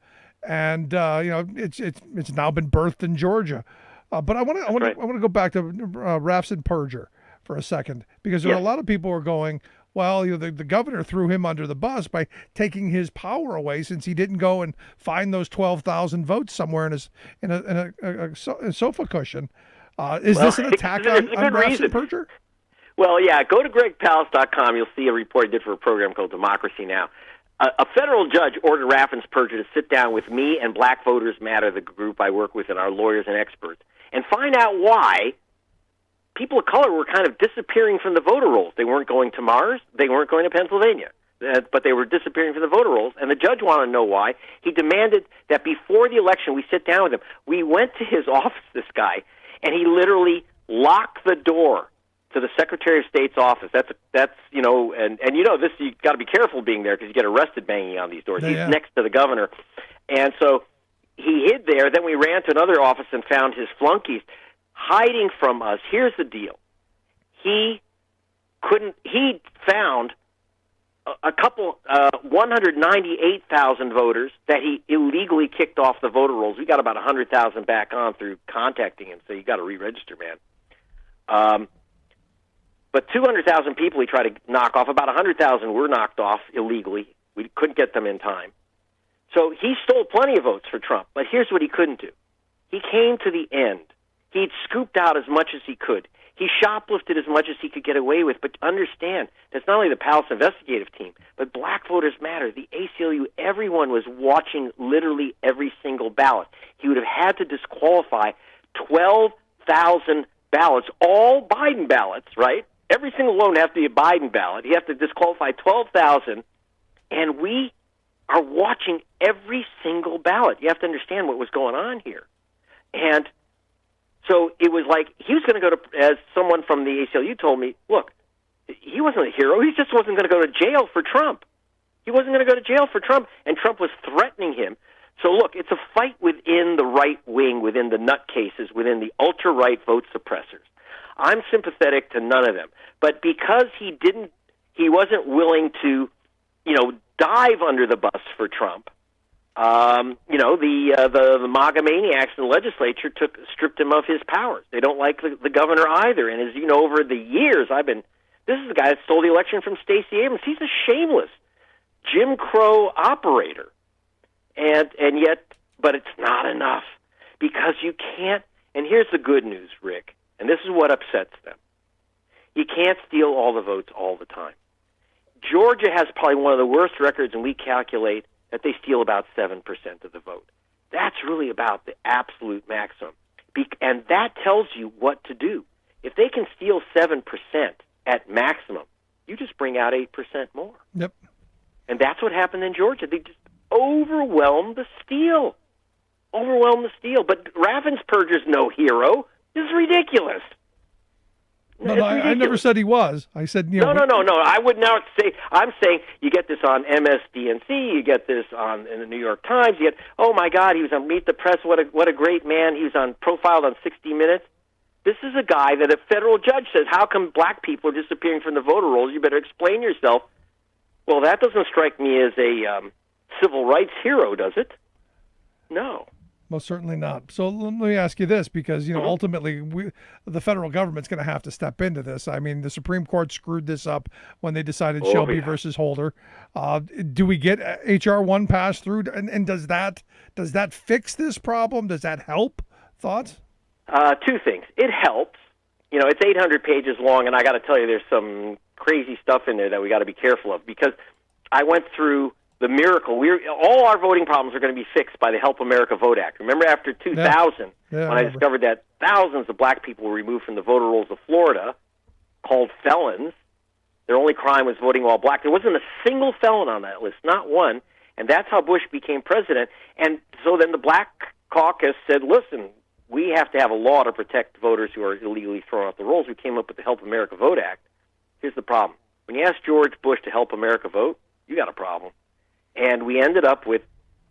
and it's now been birthed in Georgia. But I want to go back to Raffensperger for a second, because there are a lot of people who are going, well, the governor threw him under the bus by taking his power away since he didn't go and find those 12,000 votes somewhere in a sofa cushion. Is this an attack on Raffensperger? Well, yeah. Go to GregPalast.com. You'll see a report I did for a program called Democracy Now. A federal judge ordered Raffensperger to sit down with me and Black Voters Matter, the group I work with, and our lawyers and experts, and find out why people of color were kind of disappearing from the voter rolls. They weren't going to Mars. They weren't going to Pennsylvania. But they were disappearing from the voter rolls, and the judge wanted to know why. He demanded that before the election we sit down with him. We went to his office, this guy, and he literally locked the door to the Secretary of State's office. That's this, you got to be careful being there because you get arrested banging on these doors. He's next to the governor. And so he hid there. Then we ran to another office and found his flunkies hiding from us. Here's the deal. He found a couple, 198,000 voters that he illegally kicked off the voter rolls. We got about 100,000 back on through contacting him, so you got to re-register, man. But 200,000 people he tried to knock off. About 100,000 were knocked off illegally. We couldn't get them in time. So he stole plenty of votes for Trump. But here's what he couldn't do. He came to the end. He'd scooped out as much as he could. He shoplifted as much as he could get away with. But understand, that's not only the Palast investigative team, but Black Voters Matter, the ACLU, everyone was watching literally every single ballot. He would have had to disqualify 12,000 ballots, all Biden ballots, right? Every single one would have to be a Biden ballot. You have to disqualify 12,000, and we are watching every single ballot. You have to understand what was going on here. And so it was like he was going to go to, as someone from the ACLU told me, look, he wasn't a hero. He just wasn't going to go to jail for Trump. He wasn't going to go to jail for Trump, and Trump was threatening him. So look, it's a fight within the right wing, within the nutcases, within the ultra-right vote suppressors. I'm sympathetic to none of them. But because he wasn't willing to, dive under the bus for Trump, the MAGA maniacs in the legislature stripped him of his powers. They don't like the governor either. And as you know, over the years, this is the guy that stole the election from Stacey Abrams. He's a shameless Jim Crow operator. And yet, but it's not enough because you can't, and here's the good news, Rick, and this is what upsets them. You can't steal all the votes all the time. Georgia has probably one of the worst records, and we calculate that they steal about 7% of the vote. That's really about the absolute maximum. And that tells you what to do. If they can steal 7% at maximum, you just bring out 8% more. Yep. And that's what happened in Georgia. They just overwhelmed the steal. But Ravensperger's no hero. This is ridiculous. No, I never said he was. I said, No. I would not say. I'm saying you get this on MSDNC. You get this in the New York Times. You get, oh my God, he was on Meet the Press. What a great man. He was profiled on 60 Minutes. This is a guy that a federal judge says, how come black people are disappearing from the voter rolls? You better explain yourself. Well, that doesn't strike me as a civil rights hero, does it? No. Most certainly not. So let me ask you this, because ultimately the federal government's going to have to step into this. I mean, the Supreme Court screwed this up when they decided Shelby versus Holder. Do we get HR 1 passed through, and does that fix this problem? Does that help? Thoughts? Two things. It helps. It's 800 pages long, and I got to tell you, there's some crazy stuff in there that we got to be careful of, because I went through the miracle. All our voting problems are going to be fixed by the Help America Vote Act. Remember after 2000, when I discovered that thousands of black people were removed from the voter rolls of Florida, called felons. Their only crime was voting while black. There wasn't a single felon on that list, not one. And that's how Bush became president. And so then the Black Caucus said, listen, we have to have a law to protect voters who are illegally thrown off the rolls. We came up with the Help America Vote Act. Here's the problem. When you ask George Bush to help America vote, you got a problem. And we ended up with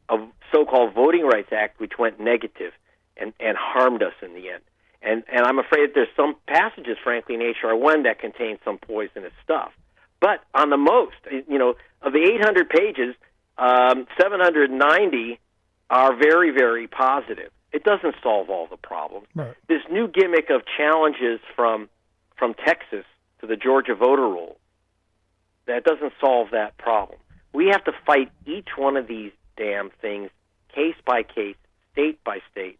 a so-called Voting Rights Act, which went negative and harmed us in the end. And I'm afraid that there's some passages, frankly, in H.R. 1 that contain some poisonous stuff. But on the most, of the 800 pages, 790 are very, very positive. It doesn't solve all the problems. Right. This new gimmick of challenges from Texas to the Georgia voter roll, that doesn't solve that problem. We have to fight each one of these damn things case by case, state by state.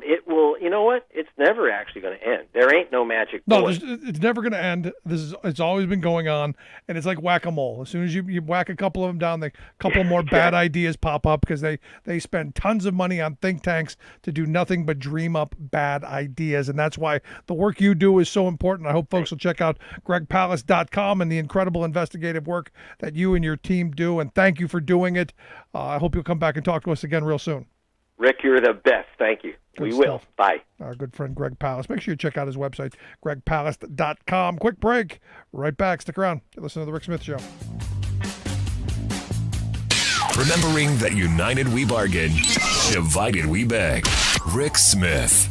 It will, you know what? It's never actually going to end. There ain't no magic bullet. No, it's never going to end. It's always been going on, and it's like whack-a-mole. As soon as you whack a couple of them down, a couple more bad ideas pop up, because they spend tons of money on think tanks to do nothing but dream up bad ideas, and that's why the work you do is so important. I hope folks will check out gregpalast.com and the incredible investigative work that you and your team do, and thank you for doing it. I hope you'll come back and talk to us again real soon. Rick, you're the best. Thank you. Good we stuff. will. Bye. Our good friend Greg Palast. Make sure you check out his website, gregpalast.com. Quick break. Right back. Stick around. You listen to The Rick Smith Show. Remembering that united we bargain, divided we beg. Rick Smith.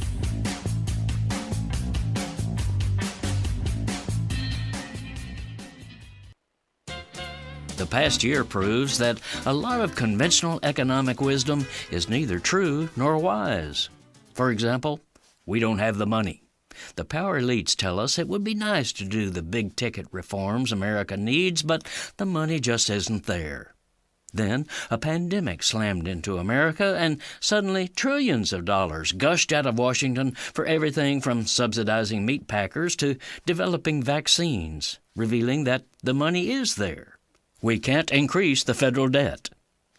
The past year proves that a lot of conventional economic wisdom is neither true nor wise. For example, we don't have the money. The power elites tell us it would be nice to do the big-ticket reforms America needs, but the money just isn't there. Then a pandemic slammed into America, and suddenly trillions of dollars gushed out of Washington for everything from subsidizing meat packers to developing vaccines, revealing that the money is there. We can't increase the federal debt.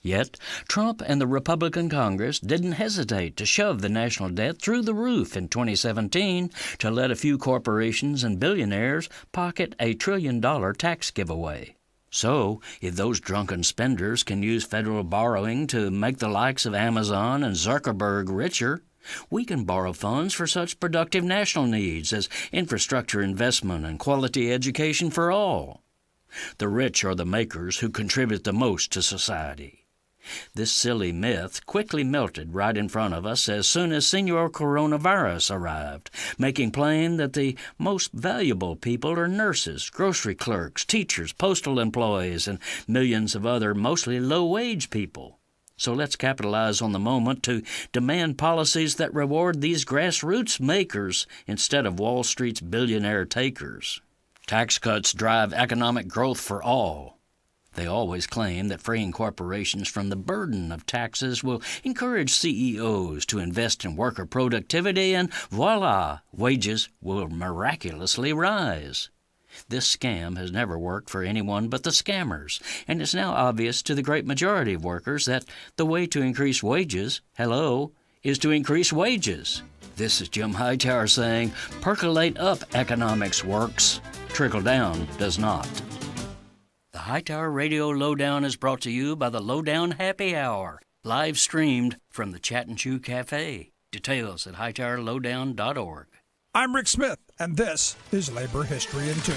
Yet, Trump and the Republican Congress didn't hesitate to shove the national debt through the roof in 2017 to let a few corporations and billionaires pocket a $1 trillion tax giveaway. So, if those drunken spenders can use federal borrowing to make the likes of Amazon and Zuckerberg richer, we can borrow funds for such productive national needs as infrastructure investment and quality education for all. The rich are the makers who contribute the most to society. This silly myth quickly melted right in front of us as soon as Senor Coronavirus arrived, making plain that the most valuable people are nurses, grocery clerks, teachers, postal employees, and millions of other mostly low-wage people. So let's capitalize on the moment to demand policies that reward these grassroots makers instead of Wall Street's billionaire takers. Tax cuts drive economic growth for all. They always claim that freeing corporations from the burden of taxes will encourage CEOs to invest in worker productivity, and voila, wages will miraculously rise. This scam has never worked for anyone but the scammers, and it's now obvious to the great majority of workers that the way to increase wages, is to increase wages. This is Jim Hightower saying, percolate up economics works, trickle down does not. The Hightower Radio Lowdown is brought to you by the Lowdown Happy Hour, live streamed from the Chat and Chew Cafe. Details at hightowerlowdown.org. I'm Rick Smith, and this is Labor History in 2.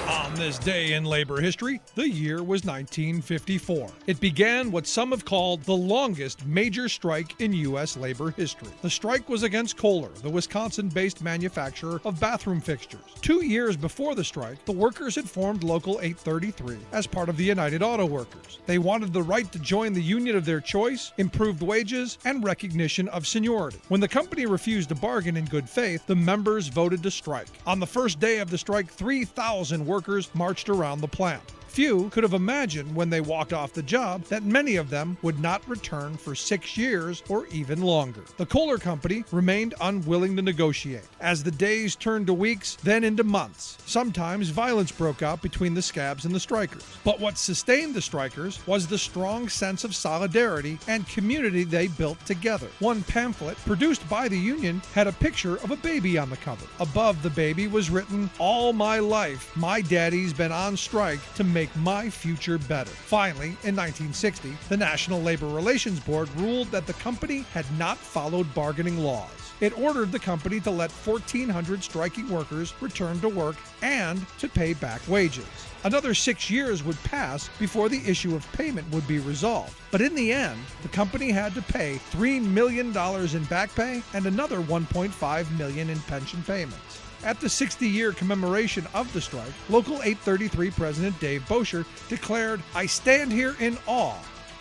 On this day in labor history, the year was 1954. It began what some have called the longest major strike in U.S. labor history. The strike was against Kohler, the Wisconsin-based manufacturer of bathroom fixtures. 2 years before the strike, the workers had formed Local 833 as part of the United Auto Workers. They wanted the right to join the union of their choice, improved wages, and recognition of seniority. When the company refused to bargain in good faith, the members voted to strike. On the first day of the strike, 3,000 workers marched around the plant. Few could have imagined when they walked off the job that many of them would not return for 6 years or even longer. The Kohler Company remained unwilling to negotiate. As the days turned to weeks, then into months, sometimes violence broke out between the scabs and the strikers. But what sustained the strikers was the strong sense of solidarity and community they built together. One pamphlet produced by the union had a picture of a baby on the cover. Above the baby was written, "All my life, my daddy's been on strike to make my future better." Finally, in 1960, the National Labor Relations Board ruled that the company had not followed bargaining laws. It ordered the company to let 1,400 striking workers return to work and to pay back wages. Another 6 years would pass before the issue of payment would be resolved. But in the end, the company had to pay $3 million in back pay and another $1.5 million in pension payments. At the 60-year commemoration of the strike, Local 833 President Dave Bosher declared, "I stand here in awe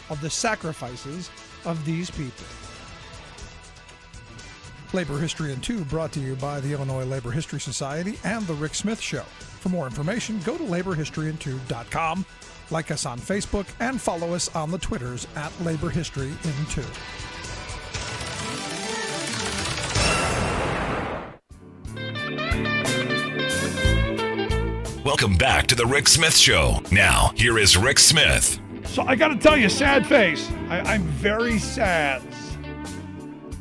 of the sacrifices of these people." Labor History in 2 brought to you by the Illinois Labor History Society and The Rick Smith Show. For more information, go to laborhistoryin2.com, like us on Facebook, and follow us on the Twitters at Labor History in 2. Welcome back to the Rick Smith Show. Now, here is Rick Smith. So I got to tell you, sad face. I'm very sad.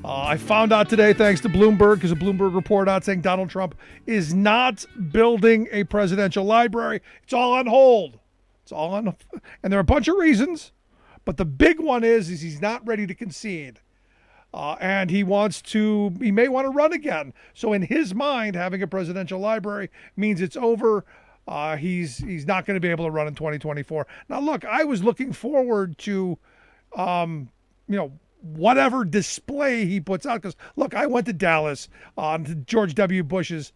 I found out today, thanks to Bloomberg, because a Bloomberg report out saying Donald Trump is not building a presidential library. It's all on hold. It's all on, and there are a bunch of reasons, but the big one is he's not ready to concede. And he may want to run again. So in his mind, having a presidential library means it's over. He's not going to be able to run in 2024. Now, look, I was looking forward to, whatever display he puts out. Because, look, I went to Dallas on George W. Bush's,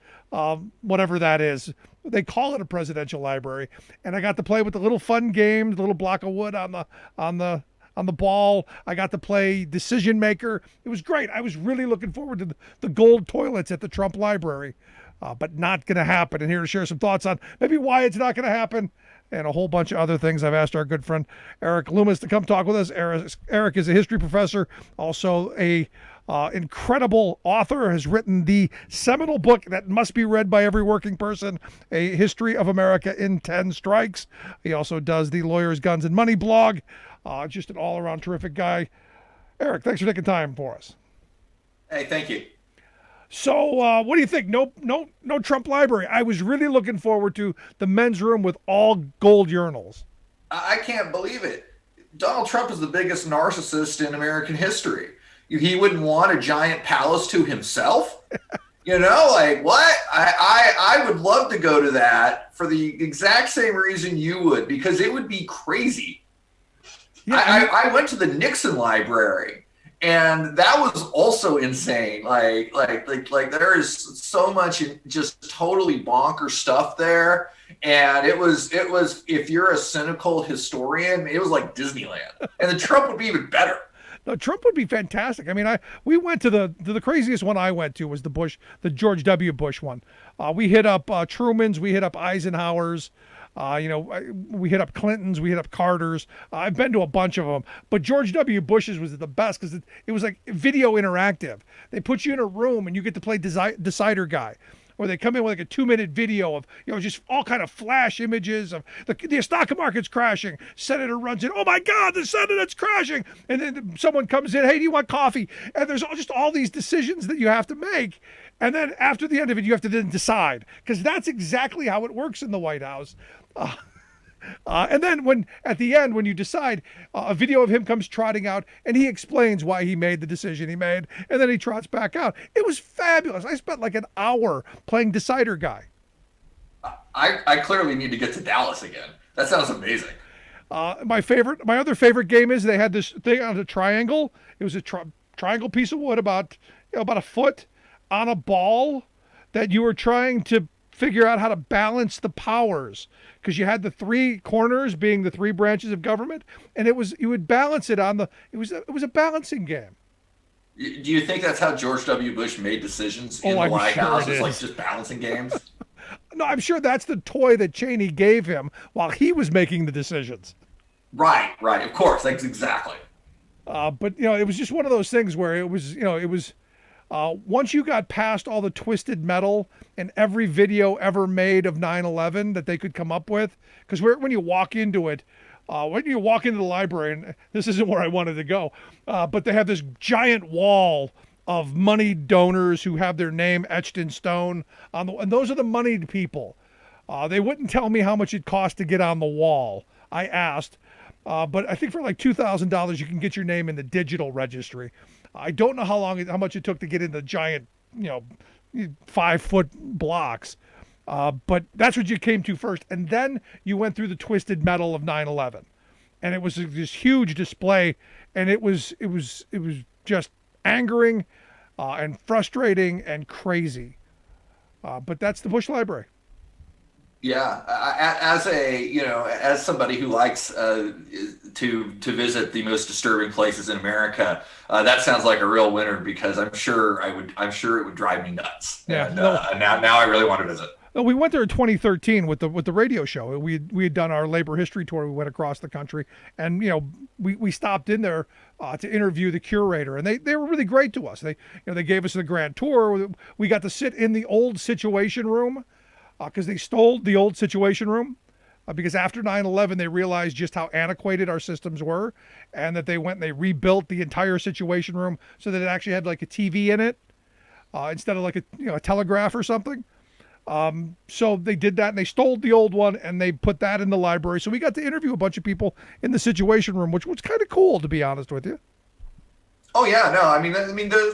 whatever that is. They call it a presidential library. And I got to play with the little fun games, the little block of wood on the ball. I got to play Decision Maker. It was great. I was really looking forward to the gold toilets at the Trump Library, but not going to happen. And here to share some thoughts on maybe why it's not going to happen and a whole bunch of other things, I've asked our good friend Erik Loomis to come talk with us. Erik is a history professor, also a incredible author, has written the seminal book that must be read by every working person, A History of America in 10 Strikes. He also does the Lawyers, Guns, and Money blog. Just an all-around terrific guy. Erik, thanks for taking time for us. Hey, thank you. So, what do you think? No Trump library. I was really looking forward to the men's room with all gold urinals. I can't believe it. Donald Trump is the biggest narcissist in American history. He wouldn't want a giant palace to himself. Like what? I would love to go to that for the exact same reason you would, because it would be crazy. I went to the Nixon library, and that was also insane. Like there is so much just totally bonkers stuff there. And it was, if you're a cynical historian, it was like Disneyland. And the Trump would be even better. No, Trump would be fantastic. I mean, we went to the craziest one I went to was the George W. Bush one. We hit up Truman's, we hit up Eisenhower's, we hit up Clinton's, we hit up Carter's. I've been to a bunch of them, but George W. Bush's was the best because it was like video interactive. They put you in a room and you get to play Decider Guy. Or they come in with like a 2-minute video of, just all kind of flash images of the stock market's crashing. Senator runs in, oh my God, the Senate's crashing. And then someone comes in, hey, do you want coffee? And there's just all these decisions that you have to make. And then after the end of it, you have to then decide, because that's exactly how it works in the White House. And then at the end, when you decide, a video of him comes trotting out and he explains why he made the decision he made. And then he trots back out. It was fabulous. I spent like an hour playing Decider Guy. I clearly need to get to Dallas again. That sounds amazing. My other favorite game is they had this thing on a triangle. It was a triangle piece of wood about a foot on a ball that you were trying to figure out how to balance the powers, because you had the three corners being the three branches of government, and you would balance it on it was a balancing game. Do you think that's how George W. Bush made decisions in the White House? It's like just balancing games. No, I'm sure that's the toy that Cheney gave him while he was making the decisions. Right. Of course, that's exactly. But it was just one of those things where it was once you got past all the twisted metal in every video ever made of 9/11 that they could come up with, because when you walk into it, when you walk into the library, and this isn't where I wanted to go, but they have this giant wall of moneyed donors who have their name etched in stone and those are the moneyed people. They wouldn't tell me how much it cost to get on the wall. I asked, but I think for like $2,000 you can get your name in the digital registry. I don't know how much it took to get in the giant, 5-foot blocks. But that's what you came to first. And then you went through the twisted metal of 9/11. And it was this huge display. And it was just angering and frustrating and crazy. But that's the Bush Library. Yeah, as somebody who likes to visit the most disturbing places in America, that sounds like a real winner, because I'm sure it would drive me nuts. Yeah. And now I really want to visit. We went there in 2013 with the radio show. We had done our labor history tour. We went across the country, and we stopped in there to interview the curator, and they were really great to us. They gave us the grand tour. We got to sit in the old Situation Room. Because they stole the old Situation Room, because after 9/11 they realized just how antiquated our systems were, and that they went and they rebuilt the entire Situation Room so that it actually had like a TV in it instead of like a telegraph or something. So they did that, and they stole the old one and they put that in the library. So we got to interview a bunch of people in the Situation Room, which was kind of cool, to be honest with you. Oh yeah, no, I mean,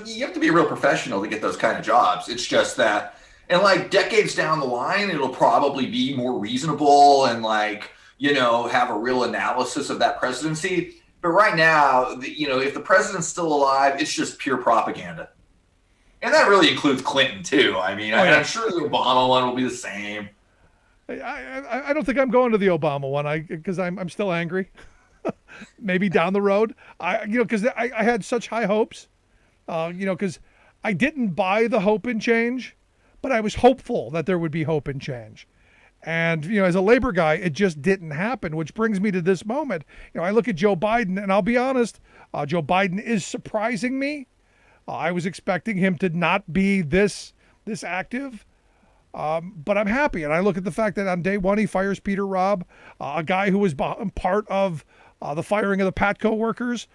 you have to be a real professional to get those kind of jobs. It's just that. And like decades down the line, it'll probably be more reasonable and have a real analysis of that presidency. But right now, if the president's still alive, it's just pure propaganda. And that really includes Clinton too. I mean, I'm sure the Obama one will be the same. I don't think I'm going to the Obama one because I'm still angry. Maybe down the road, because I had such high hopes, because I didn't buy the hope and change. But I was hopeful that there would be hope and change. And, as a labor guy, it just didn't happen, which brings me to this moment. I look at Joe Biden, and I'll be honest, Joe Biden is surprising me. I was expecting him to not be this active, but I'm happy. And I look at the fact that on day one, he fires Peter Robb, a guy who was part of the firing of the Patco workers.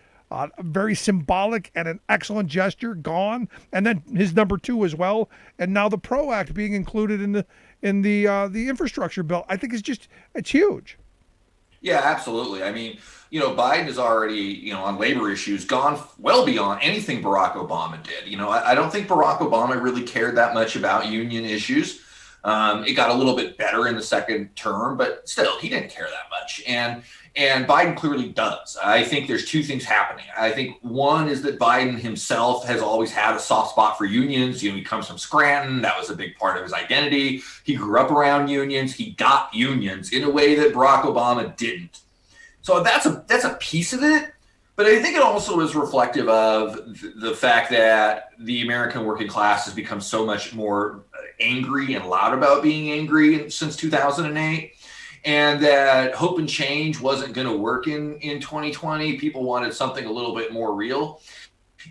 Very symbolic and an excellent gesture, gone, and then his number 2 as well, and now the PRO Act being included in the infrastructure bill. I think it's huge. Yeah, absolutely. I mean, Biden is already on labor issues gone well beyond anything Barack Obama did. I don't think Barack Obama really cared that much about union issues. It got a little bit better in the second term, but still, he didn't care that much. And Biden clearly does. I think there's two things happening. I think one is that Biden himself has always had a soft spot for unions. He comes from Scranton. That was a big part of his identity. He grew up around unions. He got unions in a way that Barack Obama didn't. So that's a piece of it. But I think it also is reflective of the fact that the American working class has become so much more angry and loud about being angry since 2008. And that hope and change wasn't going to work in 2020. People wanted something a little bit more real.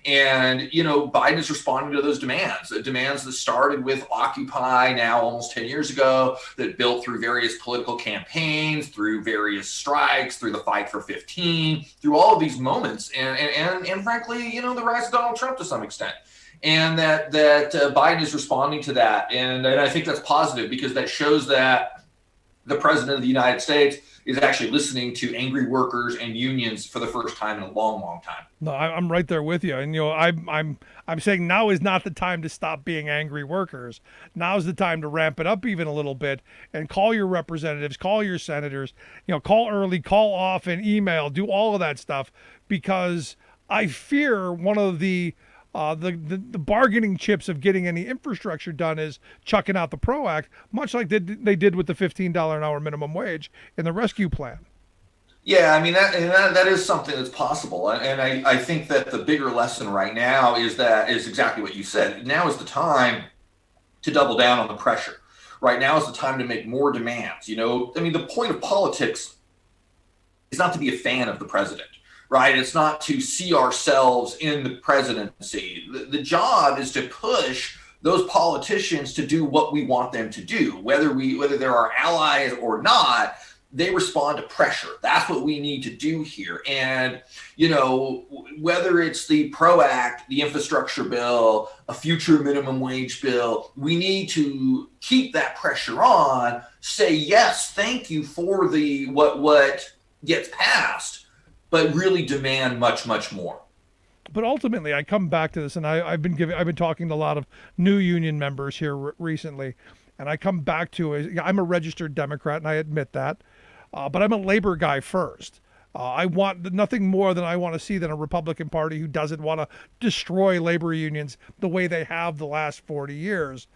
And, Biden is responding to those demands that started with Occupy now almost 10 years ago, that built through various political campaigns, through various strikes, through the fight for 15, through all of these moments. And frankly, the rise of Donald Trump to some extent. And that Biden is responding to that. And I think that's positive, because that shows that the president of the United States is actually listening to angry workers and unions for the first time in a long, long time. No, I'm right there with you. And I'm saying now is not the time to stop being angry workers. Now's the time to ramp it up even a little bit and call your representatives, call your senators, call early, call often, email, do all of that stuff, because I fear one of the bargaining chips of getting any infrastructure done is chucking out the PRO Act, much like they did with the $15 an hour minimum wage in the rescue plan. Yeah, I mean, that is something that's possible. And I think that the bigger lesson right now is exactly what you said. Now is the time to double down on the pressure. Right now is the time to make more demands. The point of politics is not to be a fan of the president. Right? It's not to see ourselves in the presidency. The job is to push those politicians to do what we want them to do, whether they're our allies or not. They respond to pressure. That's what we need to do here. And, whether it's the PRO Act, the infrastructure bill, a future minimum wage bill, we need to keep that pressure on, say, yes, thank you for what gets passed, but really demand much, much more. But ultimately, I come back to this, and I've been talking to a lot of new union members here recently, and I come back to I'm a registered Democrat, and I admit that, but I'm a labor guy first. I want nothing more than I want to see than a Republican Party who doesn't want to destroy labor unions the way they have the last 40 years.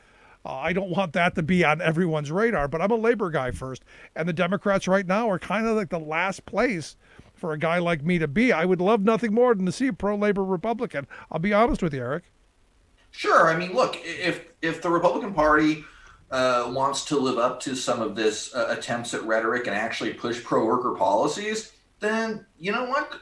I don't want that to be on everyone's radar, but I'm a labor guy first, and the Democrats right now are kind of like the last place for a guy like me to be. I would love nothing more than to see a pro-labor Republican. I'll be honest with you, Eric. Sure. I mean, look, if the Republican Party wants to live up to some of this attempts at rhetoric and actually push pro-worker policies, then you know what?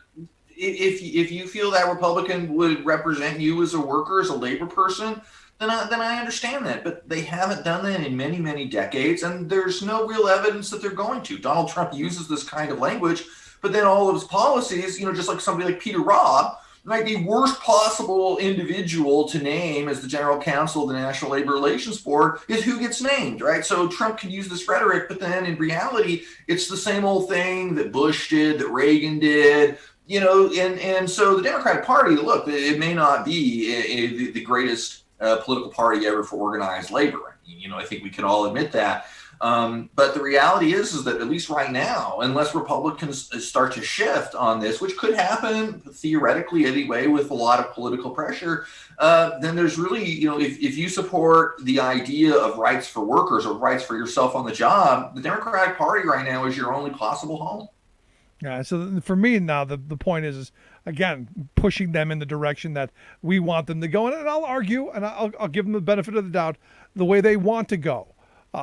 If you feel that Republican would represent you as a worker, as a labor person, then I understand that. But they haven't done that in many, many decades, and there's no real evidence that they're going to. Donald Trump uses this kind of language, but then all of his policies, just like somebody like Peter Robb, like the worst possible individual to name as the general counsel of the National Labor Relations Board is who gets named, right? So Trump can use this rhetoric, but then in reality, it's the same old thing that Bush did, that Reagan did, and so the Democratic Party, look, it may not be the greatest political party ever for organized labor. I think we can all admit that. But the reality is that at least right now, unless Republicans start to shift on this, which could happen theoretically anyway with a lot of political pressure, then there's really, if you support the idea of rights for workers or rights for yourself on the job, the Democratic Party right now is your only possible home. Yeah, so for me now, the point is again, pushing them in the direction that we want them to go. And I'll argue, and I'll give them the benefit of the doubt, the way they want to go.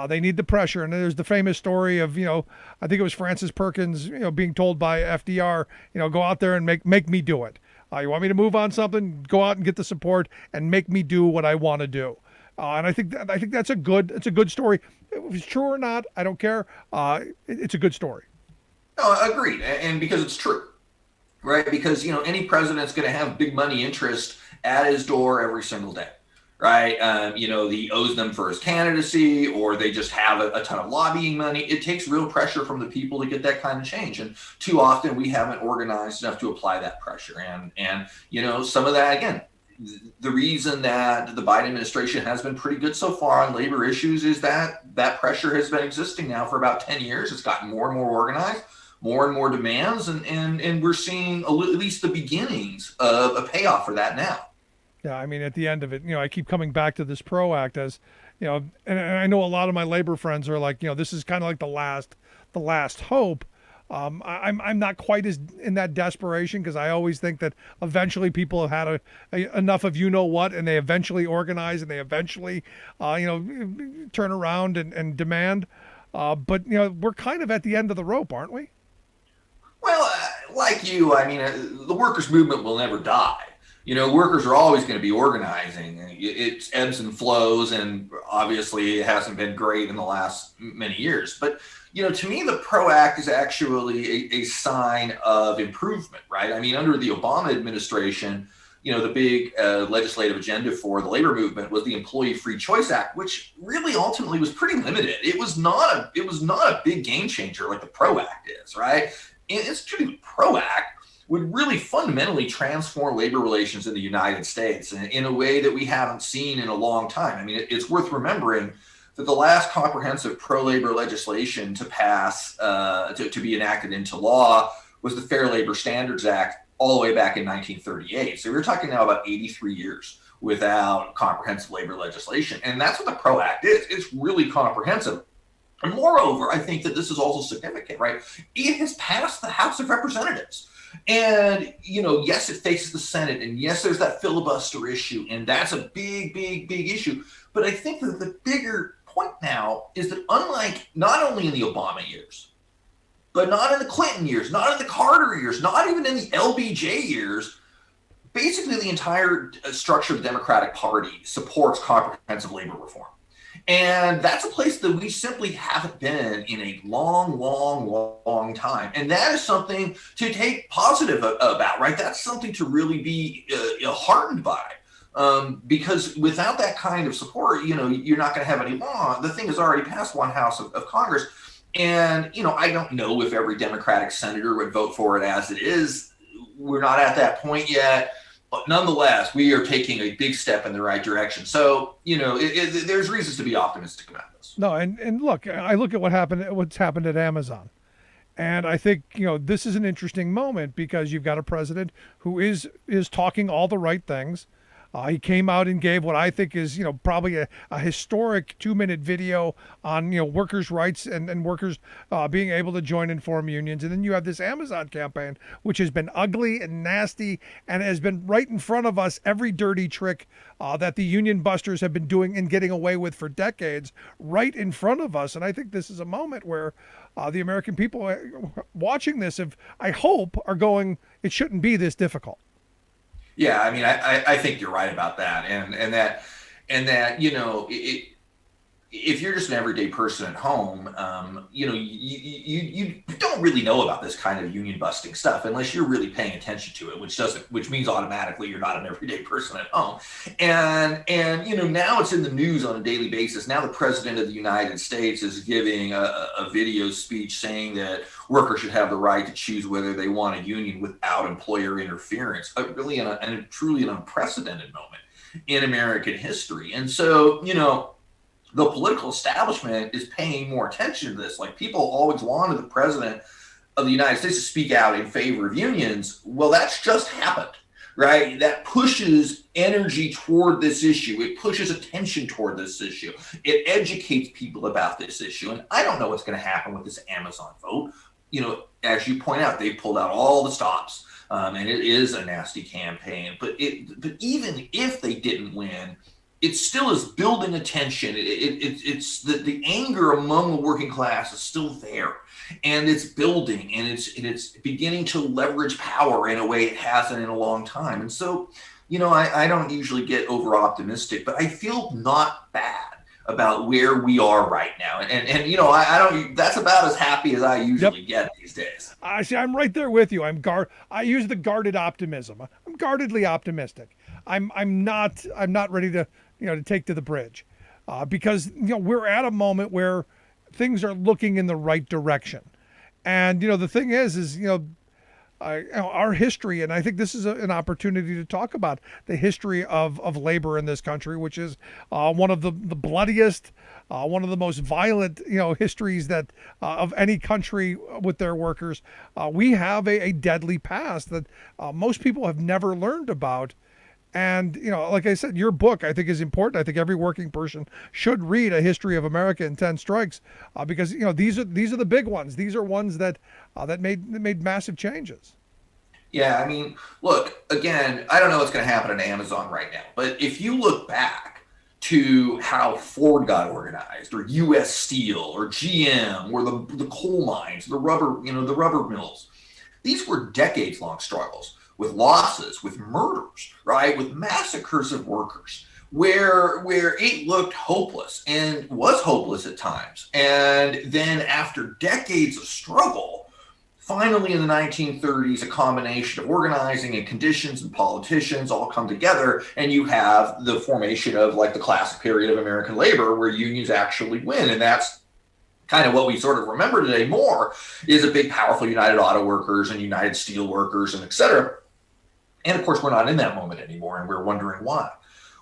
They need the pressure. And there's the famous story of, I think it was Francis Perkins, being told by FDR, go out there and make me do it. You want me to move on something? Go out and get the support and make me do what I want to do. And I think that's a good story. If it's true or not, I don't care. It's a good story. No, agreed. And because it's true, right? Because, any president's going to have big money interest at his door every single day. Right. He owes them for his candidacy, or they just have a ton of lobbying money. It takes real pressure from the people to get that kind of change. And too often we haven't organized enough to apply that pressure. And some of that, again, the reason that the Biden administration has been pretty good so far on labor issues is that that pressure has been existing now for about 10 years. It's gotten more and more organized, more and more demands, and we're seeing at least the beginnings of a payoff for that now. Yeah, I mean, at the end of it, I keep coming back to this PRO Act as, and I know a lot of my labor friends are like, this is kind of like the last hope. I'm not quite as in that desperation, because I always think that eventually people have had enough of what, and they eventually organize, and they eventually, turn around and demand. But we're kind of at the end of the rope, aren't we? Well, like you, I mean, the workers' movement will never die. Workers are always going to be organizing. It ebbs and flows, and obviously it hasn't been great in the last many years. But, to me, the PRO Act is actually a sign of improvement, right? I mean, under the Obama administration, the big legislative agenda for the labor movement was the Employee Free Choice Act, which really ultimately was pretty limited. It was not a big game changer like the PRO Act is, right? It's true, the PRO Act would really fundamentally transform labor relations in the United States in a way that we haven't seen in a long time. I mean, it's worth remembering that the last comprehensive pro-labor legislation to pass, to be enacted into law, was the Fair Labor Standards Act all the way back in 1938. So we're talking now about 83 years without comprehensive labor legislation. And that's what the PRO Act is. It's really comprehensive. And moreover, I think that this is also significant, right? It has passed the House of Representatives. And, yes, it faces the Senate, and yes, there's that filibuster issue, and that's a big, big, big issue. But I think that the bigger point now is that, unlike not only in the Obama years, but not in the Clinton years, not in the Carter years, not even in the LBJ years, basically the entire structure of the Democratic Party supports comprehensive labor reform. And that's a place that we simply haven't been in a long, long, long time. And that is something to take positive about, right? That's something to really be heartened by. Because without that kind of support, you're not going to have any law. The thing has already passed one house of Congress. And, I don't know if every Democratic senator would vote for it as it is. We're not at that point yet. But nonetheless, we are taking a big step in the right direction. So, there's reasons to be optimistic about this. No, and look, I look at what's happened at Amazon. And I think, this is an interesting moment, because you've got a president who is talking all the right things. He came out and gave what I think is, probably a historic 2-minute video on, workers' rights and workers being able to join and form unions. And then you have this Amazon campaign, which has been ugly and nasty and has been right in front of us, every dirty trick that the union busters have been doing and getting away with for decades, right in front of us. And I think this is a moment where the American people watching this, I hope, are going, it shouldn't be this difficult. Yeah, I mean, I think you're right about that, and that if you're just an everyday person at home, you don't really know about this kind of union busting stuff unless you're really paying attention to it, which means automatically you're not an everyday person at home, and now it's in the news on a daily basis. Now the president of the United States is giving a video speech saying that workers should have the right to choose whether they want a union without employer interference. Really, truly an unprecedented moment in American history. And so, the political establishment is paying more attention to this. Like, people always wanted the president of the United States to speak out in favor of unions. Well, that's just happened, right? That pushes energy toward this issue. It pushes attention toward this issue. It educates people about this issue. And I don't know what's going to happen with this Amazon vote. As you point out, they pulled out all the stops, and it is a nasty campaign. But even if they didn't win, it still is building attention. It's the anger among the working class is still there, and it's building, and it's beginning to leverage power in a way it hasn't in a long time. And so, I don't usually get over optimistic, but I feel not bad about where we are right now. And I don't, that's about as happy as I usually get these days. I see. I'm right there with you. I use the guarded optimism. I'm guardedly optimistic. I'm not ready to take to the bridge, because we're at a moment where things are looking in the right direction. And the thing is our history, and I think this is an opportunity to talk about the history of labor in this country, which is one of the bloodiest, one of the most violent, histories that of any country with their workers. We have a deadly past that most people have never learned about. And, like I said, your book, I think, is important. I think every working person should read A History of America in 10 Strikes, because, these are the big ones. These are ones that made massive changes. Yeah, I mean, look, again, I don't know what's going to happen at Amazon right now, but if you look back to how Ford got organized, or U.S. Steel, or GM, or the coal mines, the rubber mills, these were decades-long struggles, with losses, with murders, right, with massacres of workers, where it looked hopeless and was hopeless at times. And then after decades of struggle, finally in the 1930s, a combination of organizing and conditions and politicians all come together, and you have the formation of like the classic period of American labor where unions actually win. And that's kind of what we sort of remember today more, is a big, powerful United Auto Workers and United Steel Workers and et cetera. And of course, we're not in that moment anymore, and we're wondering why.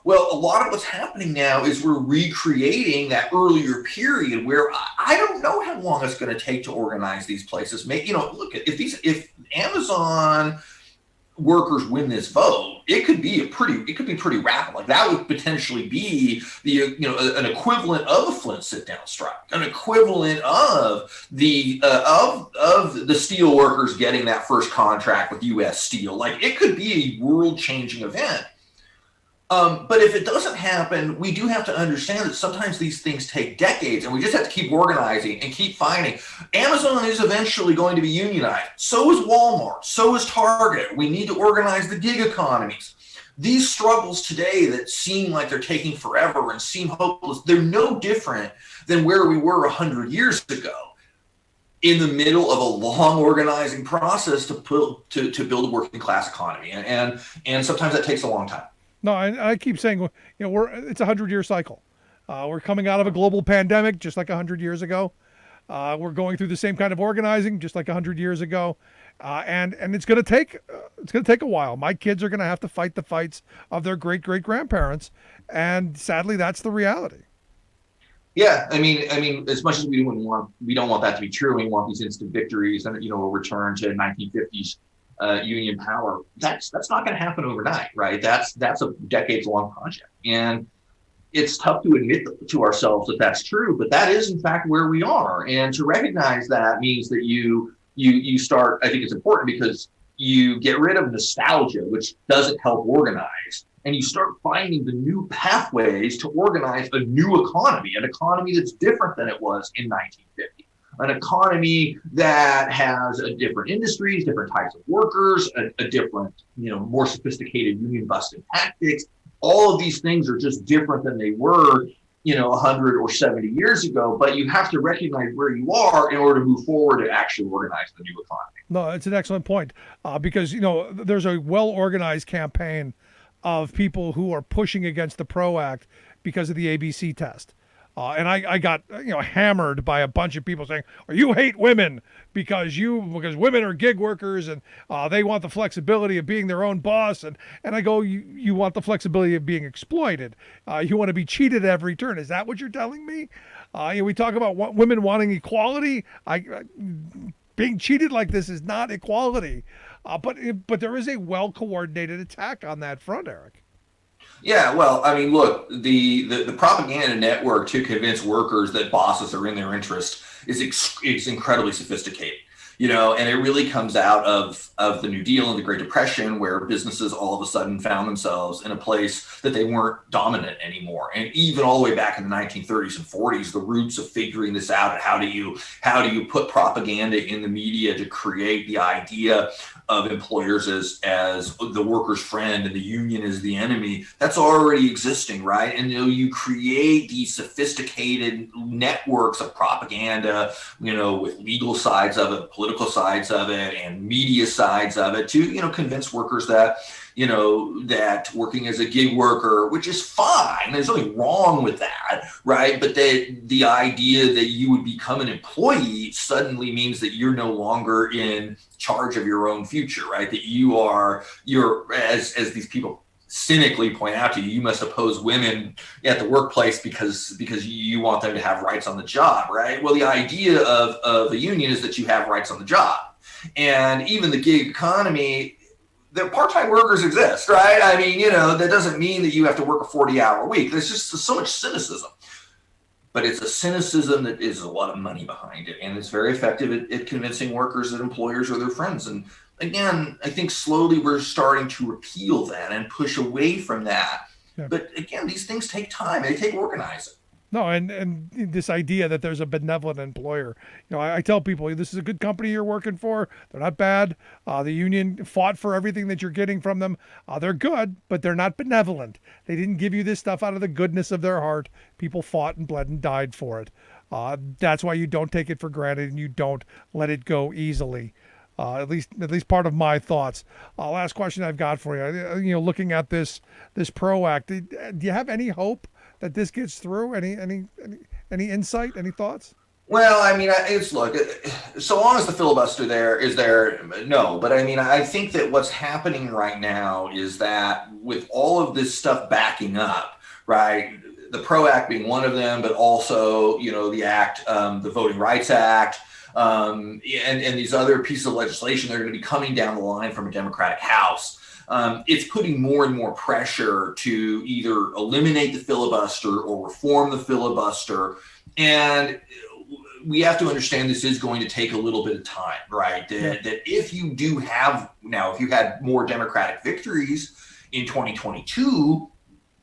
Well, a lot of what's happening now is we're recreating that earlier period where I don't know how long it's going to take to organize these places. Look, if Amazon workers win this vote, it could be pretty rapid. Like that would potentially be an equivalent of a Flint sit-down strike, an equivalent of the steel workers getting that first contract with U.S. Steel. Like it could be a world-changing event. But if it doesn't happen, we do have to understand that sometimes these things take decades, and we just have to keep organizing and keep fighting. Amazon is eventually going to be unionized. So is Walmart. So is Target. We need to organize the gig economies. These struggles today that seem like they're taking forever and seem hopeless, they're no different than where we were 100 years ago, in the middle of a long organizing process to build a working class economy. And sometimes that takes a long time. No, I keep saying, it's a 100-year cycle. We're coming out of a global pandemic just like 100 years ago. We're going through the same kind of organizing just like 100 years ago. And it's going to take a while. My kids are going to have to fight the fights of their great-great-grandparents. And sadly, that's the reality. Yeah, I mean, as much as we don't want that to be true. We want these instant victories and, a return to 1950s union power. That's not going to happen overnight, right? That's a decades-long project, and it's tough to admit to ourselves that that's true, but that is in fact where we are. And to recognize that means that you start. I think it's important because you get rid of nostalgia, which doesn't help organize, and you start finding the new pathways to organize a new economy, an economy that's different than it was in 1950. An economy that has different industries, different types of workers, a different, more sophisticated union busting tactics. All of these things are just different than they were, 100 or 70 years ago. But you have to recognize where you are in order to move forward to actually organize the new economy. No, it's an excellent point, because, there's a well-organized campaign of people who are pushing against the PRO Act because of the ABC test. And I got hammered by a bunch of people saying, "Oh, you hate women because women are gig workers and they want the flexibility of being their own boss." And I go, you want the flexibility of being exploited. You want to be cheated at every turn. Is that what you're telling me? We talk about women wanting equality. Being cheated like this is not equality. But there is a well-coordinated attack on that front, Erik. Yeah, well, I mean, look, the propaganda network to convince workers that bosses are in their interest is incredibly sophisticated, and it really comes out of the New Deal and the Great Depression, where businesses all of a sudden found themselves in a place that they weren't dominant anymore. And even all the way back in the 1930s and 40s, the roots of figuring this out and how do you put propaganda in the media to create the idea of employers as the worker's friend and the union as the enemy, that's already existing, right? And you create these sophisticated networks of propaganda, with legal sides of it, political sides of it, and media sides of it to, convince workers that that working as a gig worker, which is fine. There's nothing wrong with that, right? But the idea that you would become an employee suddenly means that you're no longer in charge of your own future, right? That you're as these people cynically point out to you, you must oppose women at the workplace because you want them to have rights on the job, right? Well, the idea of a union is that you have rights on the job. And even the gig economy, the part-time workers exist, right? I mean, that doesn't mean that you have to work a 40-hour week. There's just so much cynicism. But it's a cynicism that is a lot of money behind it. And it's very effective at convincing workers that employers are their friends. And again, I think slowly we're starting to repeal that and push away from that. Yeah. But again, these things take time. They take organizing. No, and this idea that there's a benevolent employer. I tell people, this is a good company you're working for. They're not bad. The union fought for everything that you're getting from them. They're good, but they're not benevolent. They didn't give you this stuff out of the goodness of their heart. People fought and bled and died for it. That's why you don't take it for granted and you don't let it go easily. At least part of my thoughts. Last question I've got for you. Looking at this PRO Act, do you have any hope that this gets through? Any insight? Any thoughts? Well, I mean, look, so long as the filibuster is there, no. But I mean, I think that what's happening right now is that with all of this stuff backing up, right? The PRO Act being one of them, but also, the act, the Voting Rights Act, and these other pieces of legislation that are going to be coming down the line from a Democratic House. It's putting more and more pressure to either eliminate the filibuster or reform the filibuster. And we have to understand this is going to take a little bit of time, right? That if you had more Democratic victories in 2022,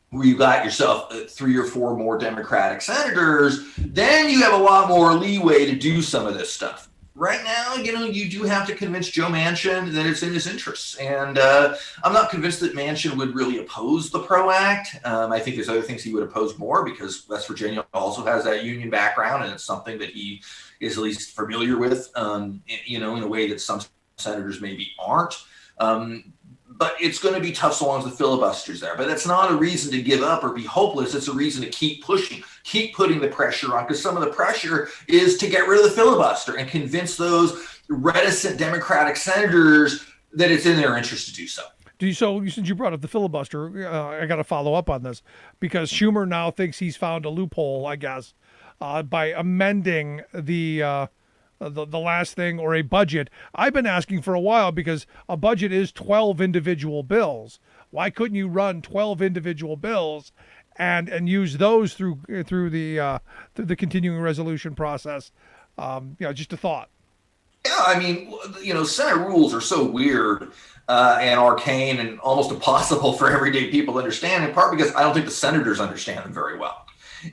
where you got yourself 3 or 4 more Democratic senators, then you have a lot more leeway to do some of this stuff. Right now, you do have to convince Joe Manchin that it's in his interests. And I'm not convinced that Manchin would really oppose the PRO Act. I think there's other things he would oppose more because West Virginia also has that union background, and it's something that he is at least familiar with, in a way that some senators maybe aren't. But it's going to be tough so long as the filibuster's there. But that's not a reason to give up or be hopeless. It's a reason to keep pushing, keep putting the pressure on, because some of the pressure is to get rid of the filibuster and convince those reticent Democratic senators that it's in their interest to do so. So since you brought up the filibuster, I got to follow up on this because Schumer now thinks he's found a loophole, I guess, by amending the last thing, or a budget. I've been asking for a while because a budget is 12 individual bills. Why couldn't you run 12 individual bills and use those through the continuing resolution process? Just a thought. Yeah, I mean, Senate rules are so weird and arcane and almost impossible for everyday people to understand, in part because I don't think the senators understand them very well.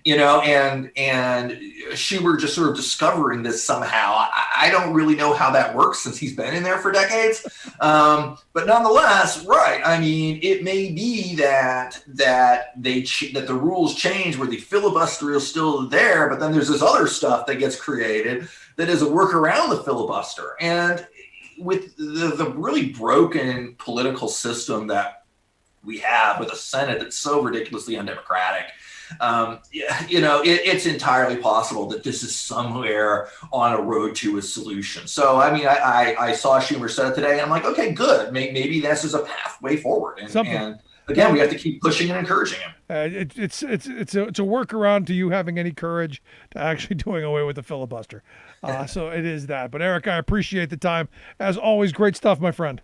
And Schumer just sort of discovering this somehow. I don't really know how that works since he's been in there for decades. But nonetheless, right. I mean, it may be that the rules change where the filibuster is still there, but then there's this other stuff that gets created that is a work around the filibuster. And with the really broken political system that we have with a Senate that's so ridiculously undemocratic, it's entirely possible that this is somewhere on a road to a solution. So, I mean, I saw Schumer said it today, and I'm like, okay, good. Maybe this is a pathway forward. And again, we have to keep pushing and encouraging him. It's a workaround to you having any courage to actually doing away with the filibuster. So it is that. But Erik, I appreciate the time. As always, great stuff, my friend.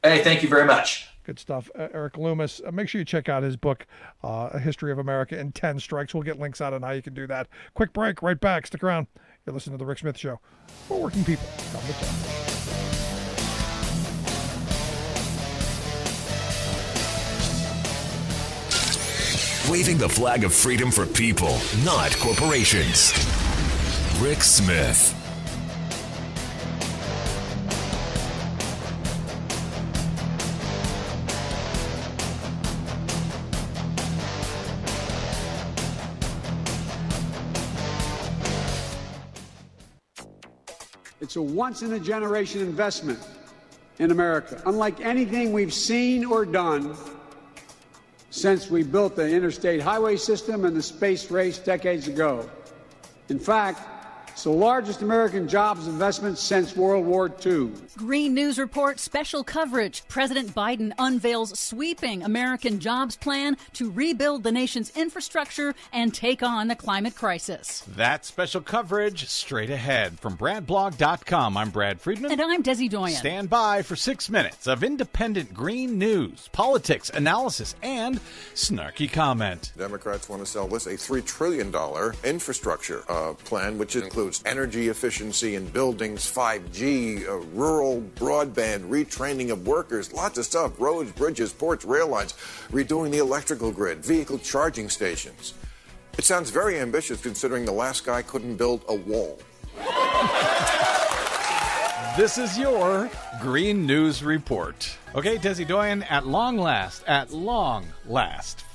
Hey, thank you very much. Good stuff. Erik Loomis. Make sure you check out his book, A History of America in 10 Strikes. We'll get links out on how you can do that. Quick break, right back. Stick around. You're listening to The Rick Smith Show. For working people. Come to talk. Waving the flag of freedom for people, not corporations. Rick Smith. It's a once-in-a-generation investment in America, unlike anything we've seen or done since we built the interstate highway system and the space race decades ago. In fact, it's the largest American jobs investment since World War II. Green News Report special coverage. President Biden unveils sweeping American jobs plan to rebuild the nation's infrastructure and take on the climate crisis. That special coverage straight ahead. From BradBlog.com, I'm Brad Friedman. And I'm Desi Doyen. Stand by for 6 minutes of independent green news, politics, analysis, and snarky comment. Democrats want to sell this a $3 trillion infrastructure plan, which includes energy efficiency in buildings, 5G, rural broadband, retraining of workers, lots of stuff, roads, bridges, ports, rail lines, redoing the electrical grid, vehicle charging stations. It sounds very ambitious considering the last guy couldn't build a wall. This is your Green News Report. Okay, Desi Doyen, at long last,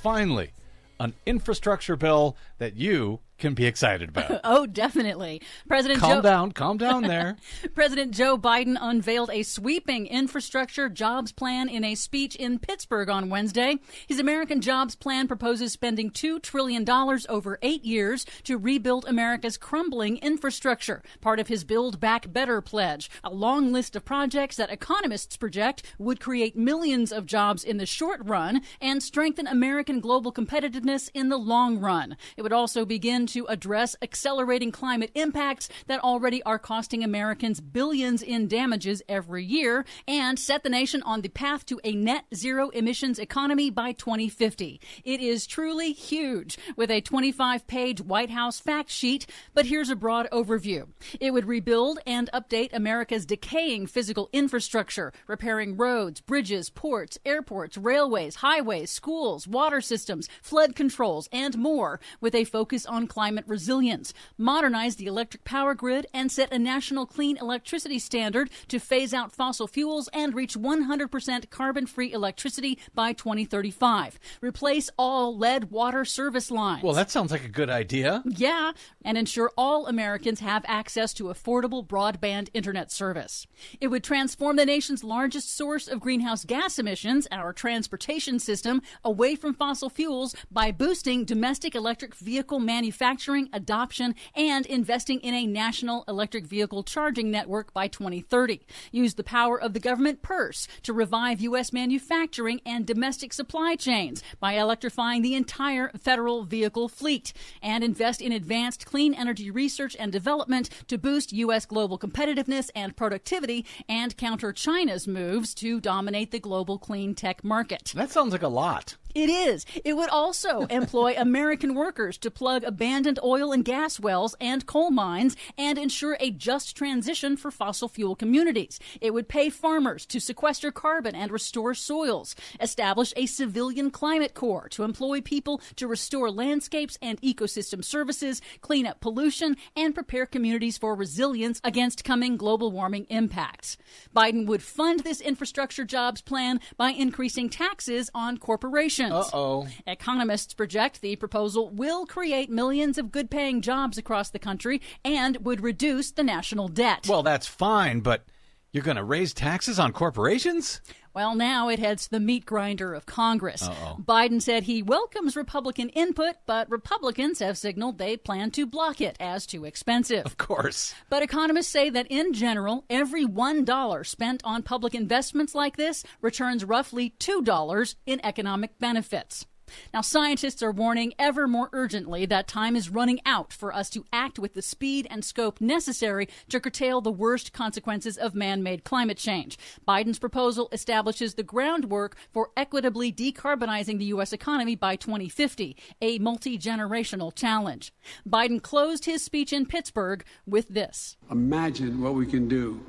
finally, an infrastructure bill that you can be excited about. Oh, definitely. Calm down there. President Joe Biden unveiled a sweeping infrastructure jobs plan in a speech in Pittsburgh on Wednesday. His American Jobs Plan proposes spending $2 trillion over 8 years to rebuild America's crumbling infrastructure, part of his Build Back Better pledge, a long list of projects that economists project would create millions of jobs in the short run and strengthen American global competitiveness in the long run. It would also begin to address accelerating climate impacts that already are costing Americans billions in damages every year and set the nation on the path to a net zero emissions economy by 2050. It is truly huge, with a 25-page White House fact sheet, but here's a broad overview. It would rebuild and update America's decaying physical infrastructure, repairing roads, bridges, ports, airports, railways, highways, schools, water systems, flood controls, and more, with a focus on climate resilience, modernize the electric power grid, and set a national clean electricity standard to phase out fossil fuels and reach 100% carbon-free electricity by 2035. Replace all lead water service lines. Well, that sounds like a good idea. Yeah, and ensure all Americans have access to affordable broadband internet service. It would transform the nation's largest source of greenhouse gas emissions, our transportation system, away from fossil fuels by boosting domestic electric vehicle manufacturing, adoption, and investing in a national electric vehicle charging network by 2030. Use the power of the government purse to revive U.S. manufacturing and domestic supply chains by electrifying the entire federal vehicle fleet, and invest in advanced clean energy research and development to boost U.S. global competitiveness and productivity and counter China's moves to dominate the global clean tech market. That sounds like a lot. It is. It would also employ American workers to plug abandoned oil and gas wells and coal mines and ensure a just transition for fossil fuel communities. It would pay farmers to sequester carbon and restore soils, establish a civilian climate corps to employ people to restore landscapes and ecosystem services, clean up pollution, and prepare communities for resilience against coming global warming impacts. Biden would fund this infrastructure jobs plan by increasing taxes on corporations. Uh-oh. Economists project the proposal will create millions of good-paying jobs across the country and would reduce the national debt. Well, that's fine, but you're going to raise taxes on corporations? Well, now it heads to the meat grinder of Congress. Uh-oh. Biden said he welcomes Republican input, but Republicans have signaled they plan to block it as too expensive. Of course. But economists say that in general, every $1 spent on public investments like this returns roughly $2 in economic benefits. Now, scientists are warning ever more urgently that time is running out for us to act with the speed and scope necessary to curtail the worst consequences of man-made climate change. Biden's proposal establishes the groundwork for equitably decarbonizing the U.S. economy by 2050, a multi-generational challenge. Biden closed his speech in Pittsburgh with this. Imagine what we can do.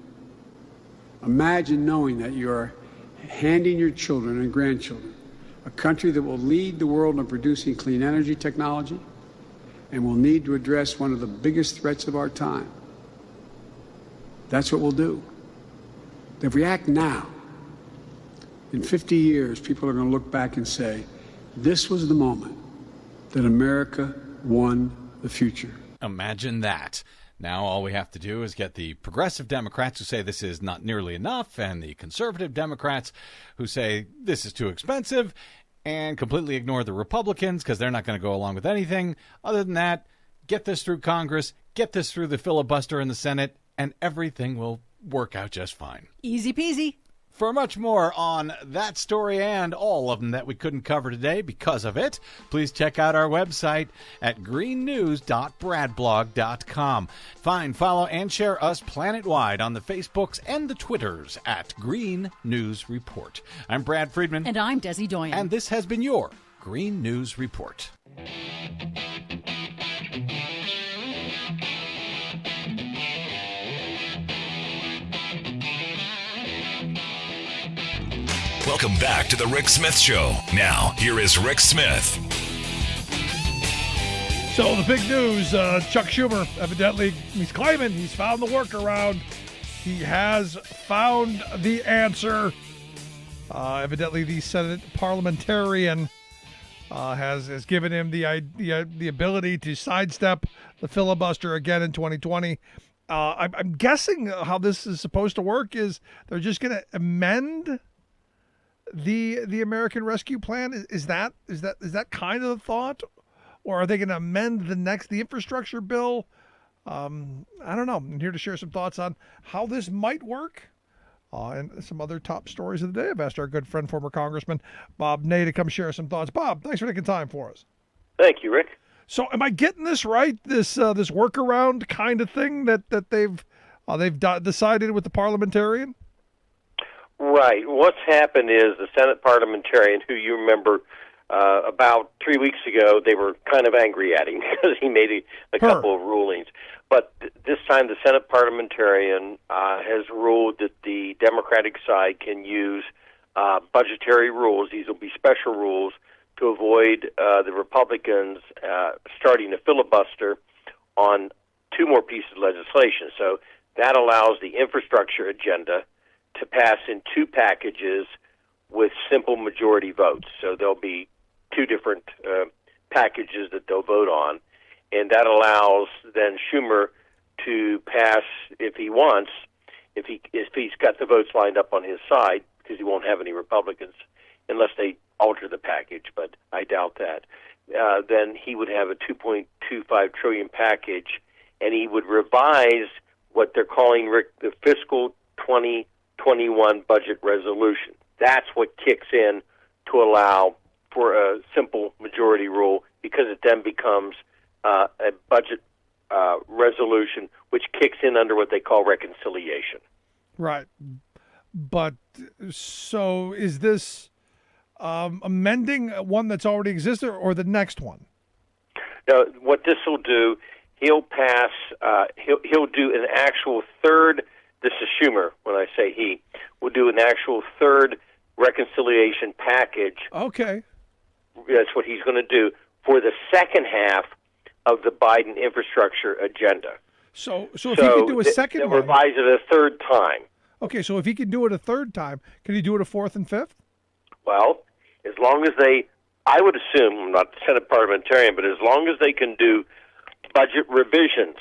Imagine knowing that you are handing your children and grandchildren a country that will lead the world in producing clean energy technology and will need to address one of the biggest threats of our time. That's what we'll do. If we act now, in 50 years, people are going to look back and say, this was the moment that America won the future. Imagine that. Now all we have to do is get the progressive Democrats who say this is not nearly enough, and the conservative Democrats who say this is too expensive, and completely ignore the Republicans because they're not going to go along with anything. Other than that, get this through Congress, get this through the filibuster in the Senate, and everything will work out just fine. Easy peasy. For much more on that story and all of them that we couldn't cover today because of it, please check out our website at greennews.bradblog.com. Find, follow, and share us planet-wide on the Facebooks and the Twitters at Green News Report. I'm Brad Friedman. And I'm Desi Doyen. And this has been your Green News Report. Welcome back to the Rick Smith Show. Now, here is Rick Smith. So the big news, Chuck Schumer, evidently, he's claiming he's found the workaround. He has found the answer. Evidently, the Senate parliamentarian has given him the ability to sidestep the filibuster again in 2020. I'm guessing how this is supposed to work is they're just going to amend the American Rescue Plan. Is that kind of the thought, or are they going to amend the infrastructure bill? I don't know. I'm here to share some thoughts on how this might work, and some other top stories of the day. I've asked our good friend, former Congressman Bob Ney, to come share some thoughts. Bob, thanks for taking time for us. Thank you, Rick. So, am I getting this right? This workaround kind of thing that they've decided with the parliamentarian? Right. What's happened is the Senate parliamentarian, who you remember about 3 weeks ago, they were kind of angry at him because he made a couple of rulings. But this time the Senate parliamentarian has ruled that the Democratic side can use budgetary rules. These will be special rules to avoid the Republicans starting a filibuster on two more pieces of legislation. So that allows the infrastructure agenda to pass in two packages with simple majority votes. So there'll be two different packages that they'll vote on, and that allows then Schumer to pass if he wants, if he's got the votes lined up on his side, because he won't have any Republicans unless they alter the package, but I doubt that. Then he would have a $2.25 trillion package, and he would revise what they're calling, Rick, the fiscal 2021 budget resolution. That's what kicks in to allow for a simple majority rule, because it then becomes a budget resolution, which kicks in under what they call reconciliation. Right. But so is this amending one that's already existed, or the next one? Now, what this will do, he'll pass, he'll do an actual third. This is Schumer, when I say he, will do an actual third reconciliation package. Okay. That's what he's going to do for the second half of the Biden infrastructure agenda. So if he could do a second one, revise it a third time. Okay, so if he can do it a third time, can he do it a fourth and fifth? Well, as long as I would assume, I'm not the Senate parliamentarian, but as long as they can do budget revisions,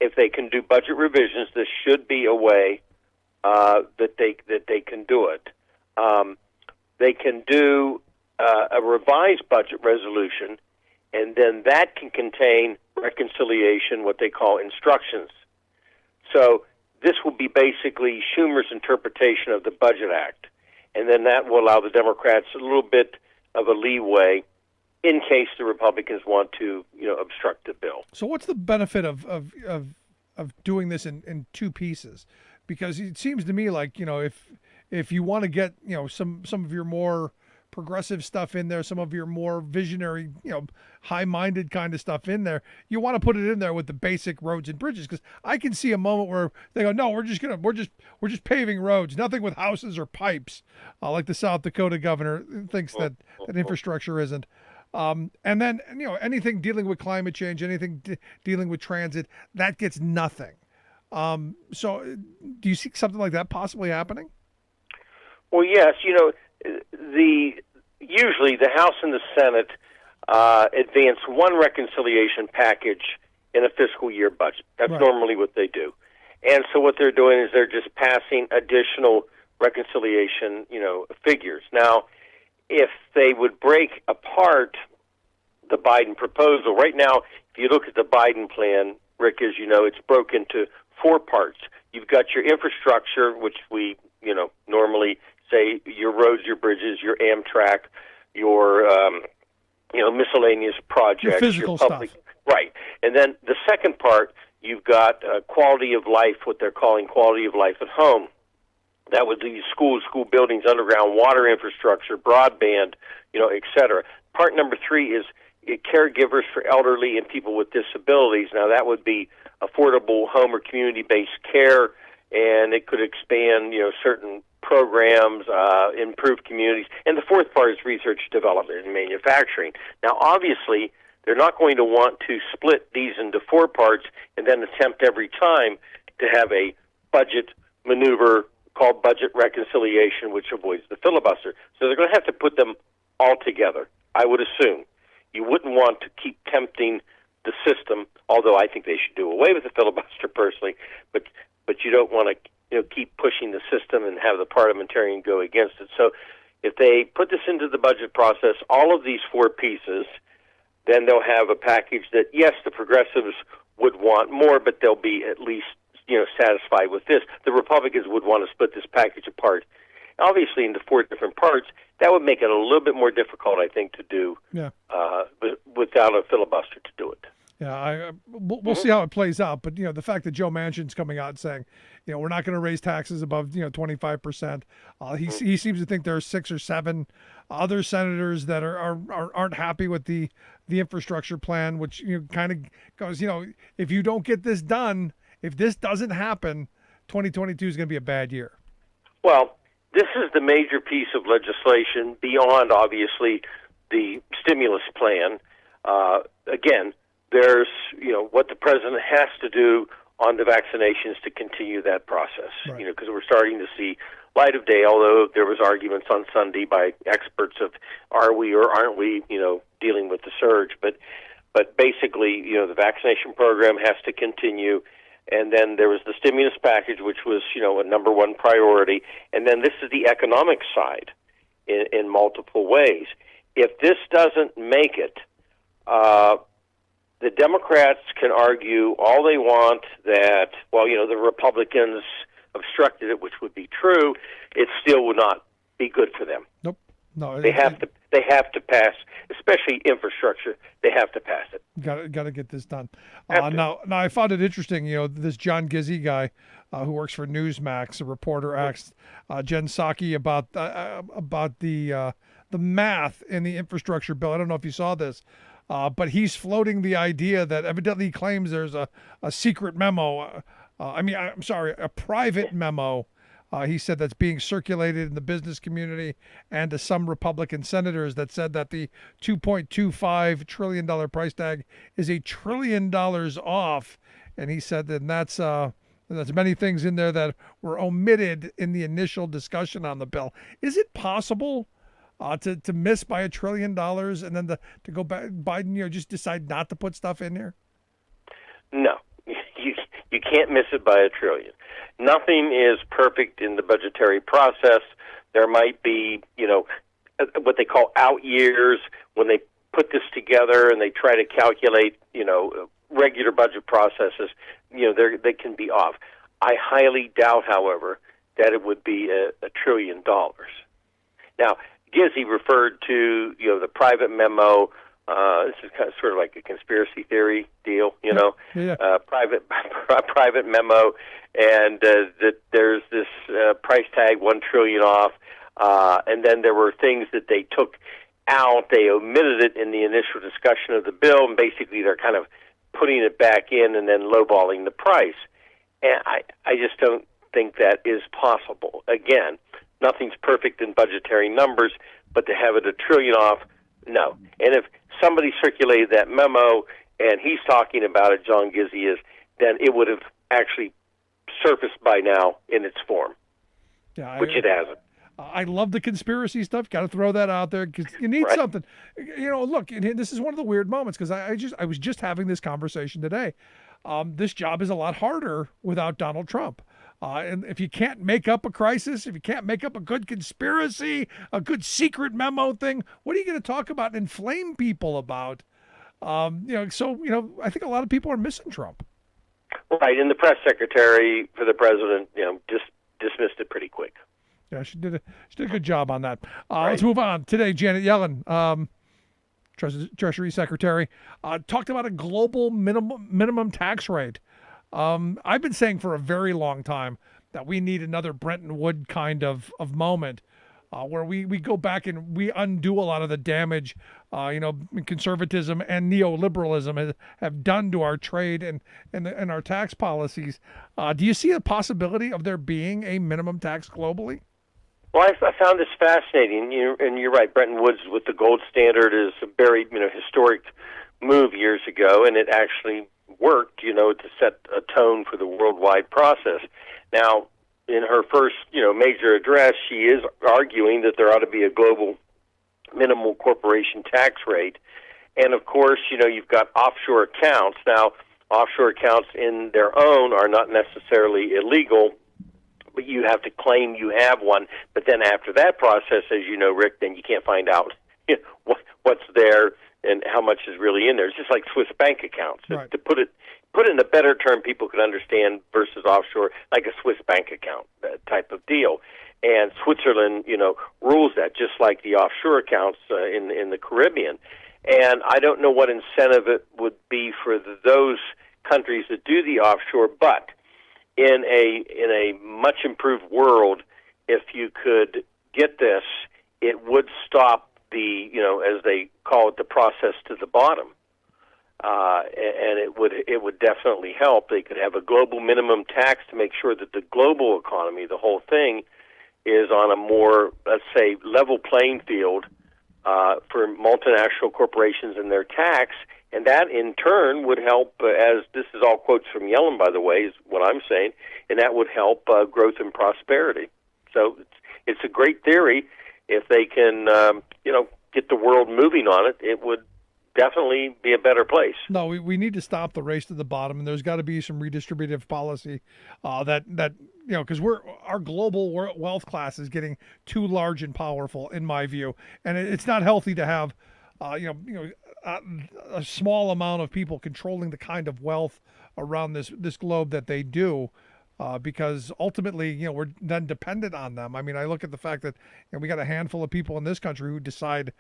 if they can do budget revisions, this should be a way that they can do it. They can do a revised budget resolution, and then that can contain reconciliation, what they call instructions. So this will be basically Schumer's interpretation of the Budget Act, and then that will allow the Democrats a little bit of a leeway in case the Republicans want to, obstruct the bill. So what's the benefit of doing this in two pieces? Because it seems to me like, if you want to get, some of your more progressive stuff in there, some of your more visionary, high-minded kind of stuff in there, you want to put it in there with the basic roads and bridges. Because I can see a moment where they go, no, we're just paving roads, nothing with houses or pipes, like the South Dakota governor thinks that infrastructure isn't. And then, anything dealing with climate change, anything dealing with transit, that gets nothing. So do you see something like that possibly happening? Well, yes. Usually the House and the Senate advance one reconciliation package in a fiscal year budget. That's Right. normally what they do. And so what they're doing is they're just passing additional reconciliation, figures. Now, if they would break apart the Biden proposal, right now, if you look at the Biden plan, Rick, as you know, it's broken into 4 parts. You've got your infrastructure, which we, normally say your roads, your bridges, your Amtrak, your, miscellaneous projects. Your physical public stuff. Right. And then the second part, you've got quality of life, what they're calling quality of life at home. That would be schools, school buildings, underground water infrastructure, broadband, et cetera. Part number 3 is caregivers for elderly and people with disabilities. Now, that would be affordable home or community-based care, and it could expand, certain programs, improve communities. And the fourth part is research, development, and manufacturing. Now, obviously, they're not going to want to split these into 4 parts and then attempt every time to have a budget maneuver called budget reconciliation, which avoids the filibuster. So they're going to have to put them all together, I would assume. You wouldn't want to keep tempting the system, although I think they should do away with the filibuster personally, but you don't want to keep pushing the system and have the parliamentarian go against it. So if they put this into the budget process, all of these 4 pieces, then they'll have a package that, yes, the progressives would want more, but they'll be at least satisfied with this. The Republicans would want to split this package apart. Obviously, into 4 different parts, that would make it a little bit more difficult, I think, to do without a filibuster to do it. Yeah, we'll see how it plays out. But, the fact that Joe Manchin's coming out and saying, we're not going to raise taxes above, 25%. He seems to think there are 6 or 7 other senators that aren't happy with the infrastructure plan, which kind of goes, if you don't get this done, if this doesn't happen, 2022 is going to be a bad year. Well, this is the major piece of legislation beyond, obviously, the stimulus plan. Again, there's, what the president has to do on the vaccinations to continue that process, right. Because we're starting to see light of day, although there was arguments on Sunday by experts of are we or aren't we, dealing with the surge. But basically, the vaccination program has to continue. And then there was the stimulus package, which was, a number 1 priority. And then this is the economic side in multiple ways. If this doesn't make it, the Democrats can argue all they want that, the Republicans obstructed it, which would be true. It still would not be good for them. Nope. No, they have to pass, especially infrastructure. They have to pass it. Got to get this done. Now I found it interesting. This John Gizzi guy who works for Newsmax, a reporter, asked Jen Psaki about the math in the infrastructure bill. I don't know if you saw this, but he's floating the idea that evidently he claims there's a secret memo. A private memo. He said that's being circulated in the business community and to some Republican senators that said that the $2.25 trillion price tag is $1 trillion off. And he said that that's many things in there that were omitted in the initial discussion on the bill. Is it possible to miss by $1 trillion and then to go back, Biden, just decide not to put stuff in there? No, you can't miss it by $1 trillion. Nothing is perfect in the budgetary process. There might be, what they call out years when they put this together and they try to calculate, regular budget processes. They can be off. I highly doubt, however, that it would be $1 trillion. Now, Gizzi referred to, the private memo. This is kind of sort of like a conspiracy theory deal, Yeah. Private memo, and that there's this price tag $1 trillion off, and then there were things that they took out. They omitted it in the initial discussion of the bill, and basically they're kind of putting it back in and then lowballing the price. And I just don't think that is possible. Again, nothing's perfect in budgetary numbers, but to have it $1 trillion off, no. And if somebody circulated that memo and he's talking about it, John Gizzi is, then it would have actually surfaced by now in its form, which it hasn't. I love the conspiracy stuff. Got to throw that out there because you need something. Look, and this is one of the weird moments because I was just having this conversation today. This job is a lot harder without Donald Trump. And if you can't make up a crisis, if you can't make up a good conspiracy, a good secret memo thing, what are you going to talk about and inflame people about? I think a lot of people are missing Trump. Right, and the press secretary for the president, just dismissed it pretty quick. Yeah, she did a good job on that. Let's move on. Today, Janet Yellen, Treasury Secretary, talked about a global minimum tax rate. I've been saying for a very long time that we need another Bretton Woods kind of moment where we go back and we undo a lot of the damage, conservatism and neoliberalism have done to our trade and our tax policies. Do you see a possibility of there being a minimum tax globally? Well, I found this fascinating, and you're right. Bretton Woods with the gold standard is a very historic move years ago, and it actually worked, to set a tone for the worldwide process. Now, in her first, major address, she is arguing that there ought to be a global minimal corporation tax rate. And, of course, you've got offshore accounts. Now, offshore accounts in their own are not necessarily illegal, but you have to claim you have one. But then after that process, as you know, Rick, then you can't find out what's there and how much is really in there. It's just like Swiss bank accounts. Right. To put it in a better term people could understand versus offshore, like a Swiss bank account type of deal. And Switzerland, rules that just like the offshore accounts in the Caribbean. And I don't know what incentive it would be for those countries that do the offshore, but in a much improved world, if you could get this, it would stop the, as they call it, the process to the bottom. And it would definitely help. They could have a global minimum tax to make sure that the global economy, the whole thing, is on a more, let's say, level playing field for multinational corporations and their tax. And that, in turn, would help, as this is all quotes from Yellen, by the way, is what I'm saying, and that would help growth and prosperity. So it's a great theory. If they can, get the world moving on it, it would definitely be a better place. No, we need to stop the race to the bottom, and there's got to be some redistributive policy because our global wealth class is getting too large and powerful, in my view, and it's not healthy to have a small amount of people controlling the kind of wealth around this globe that they do. Because ultimately, we're then dependent on them. I mean, I look at the fact that we got a handful of people in this country who decide,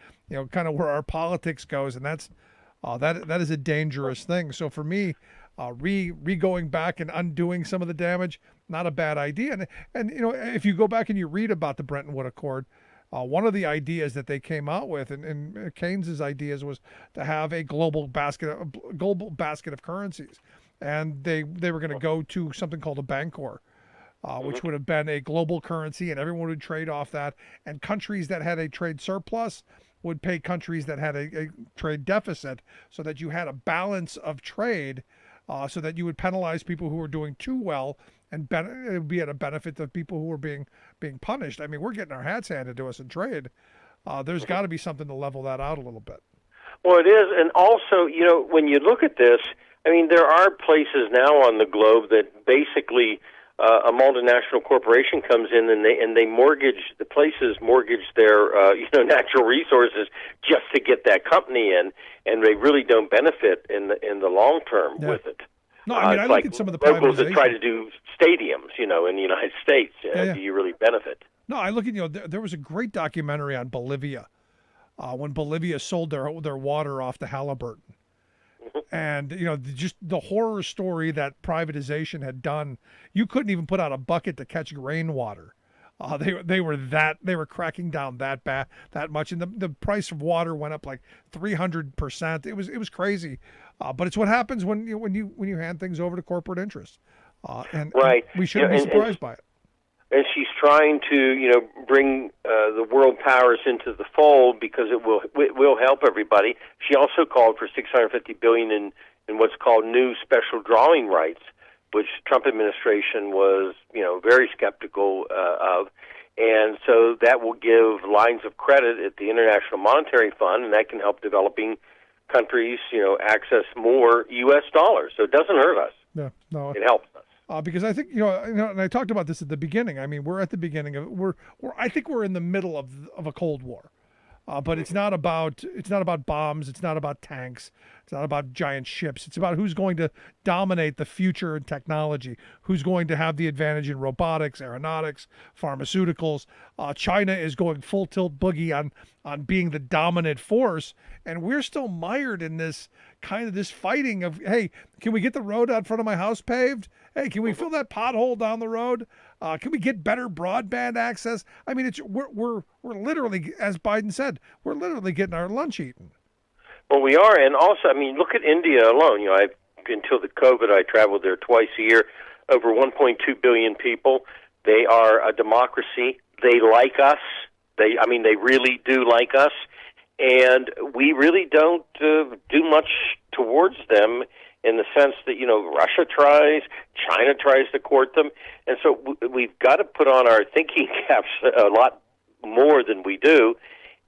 kind of where our politics goes, and that is a dangerous thing. So for me, going back and undoing some of the damage, not a bad idea. And if you go back and you read about the Bretton Woods Accord, one of the ideas that they came out with, and Keynes's ideas, was to have a global basket of currencies. And they were going to go to something called a Bancor, which would have been a global currency, and everyone would trade off that. And countries that had a trade surplus would pay countries that had a trade deficit, so that you had a balance of trade, so that you would penalize people who were doing too well, and it would be at a benefit of people who were being punished. I mean, we're getting our hats handed to us in trade. There's got to be something to level that out a little bit. Well, it is, and also, when you look at this, I mean, there are places now on the globe that basically a multinational corporation comes in and they mortgage their natural resources just to get that company in, and they really don't benefit in the long term with it. No, I mean, I look at some of the locals that privatization. try to do stadiums, in the United States. Do you really benefit? No, I look at there was a great documentary on Bolivia when Bolivia sold their water off to Halliburton. And, just the horror story that privatization had done. You couldn't even put out a bucket to catch rainwater. They were cracking down that much. And the price of water went up like 300%. It was crazy. But it's what happens when you hand things over to corporate interests. And we shouldn't be surprised by it. And she's trying to, bring the world powers into the fold because it will help everybody. She also called for $650 billion in what's called new special drawing rights, which the Trump administration was, very skeptical of. And so that will give lines of credit at the International Monetary Fund, and that can help developing countries, access more U.S. dollars. So it doesn't hurt us. Yeah, no, it helps us. Because I think and I talked about this at the beginning. I mean, we're at the beginning of I think we're in the middle of a Cold War. But it's not about bombs. It's not about tanks. It's not about giant ships. It's about who's going to dominate the future in technology, who's going to have the advantage in robotics, aeronautics, pharmaceuticals. China is going full tilt boogie on being the dominant force, and we're still mired in this fighting of, hey, can we get the road out front of my house paved? Hey, can we fill that pothole down the road? Can we get better broadband access? I mean, we're literally, as Biden said, we're literally getting our lunch eaten. Well, we are, and also, I mean, look at India alone. Until the COVID, I traveled there twice a year. Over 1.2 billion people. They are a democracy. They like us. They really do like us, and we really don't do much towards them. In the sense that, Russia tries, China tries to court them. And so we've got to put on our thinking caps a lot more than we do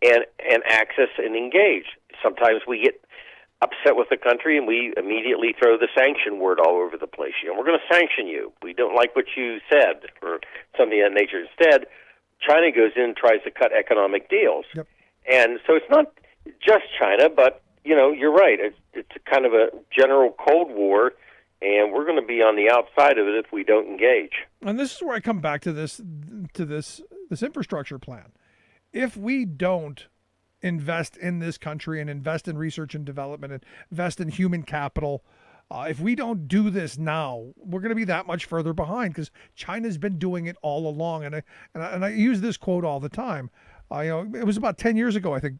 and access and engage. Sometimes we get upset with the country and we immediately throw the sanction word all over the place. We're going to sanction you. We don't like what you said or something of that nature. Instead, China goes in and tries to cut economic deals. Yep. And so it's not just China, but you're right. It's kind of a general Cold War, and we're going to be on the outside of it if we don't engage. And this is where I come back to this infrastructure plan. If we don't invest in this country and invest in research and development and invest in human capital, if we don't do this now, we're going to be that much further behind because China's been doing it all along. And I use this quote all the time. It was about 10 years ago, I think,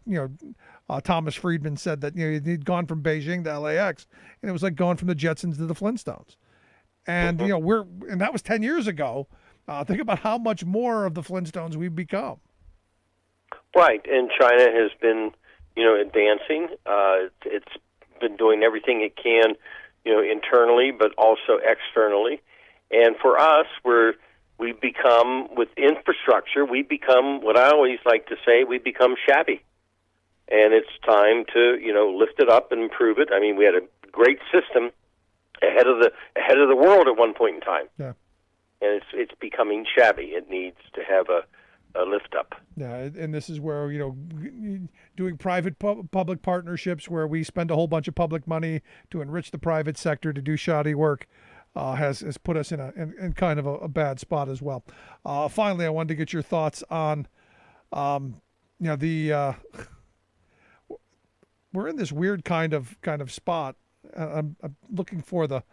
Thomas Friedman said that, he'd gone from Beijing to LAX, and it was like going from the Jetsons to the Flintstones. And, and that was 10 years ago. Think about how much more of the Flintstones we've become. Right. And China has been, advancing. It's been doing everything it can, internally, but also externally. And for us, we become, with infrastructure, we become, what I always like to say, we become shabby. And it's time to, lift it up and improve it. I mean, we had a great system ahead of the world at one point in time. Yeah. And it's becoming shabby. It needs to have a lift up. Yeah, and this is where, doing private-public partnerships where we spend a whole bunch of public money to enrich the private sector to do shoddy work has put us in kind of a bad spot as well. Finally, I wanted to get your thoughts on, we're in this weird kind of spot. I'm looking for the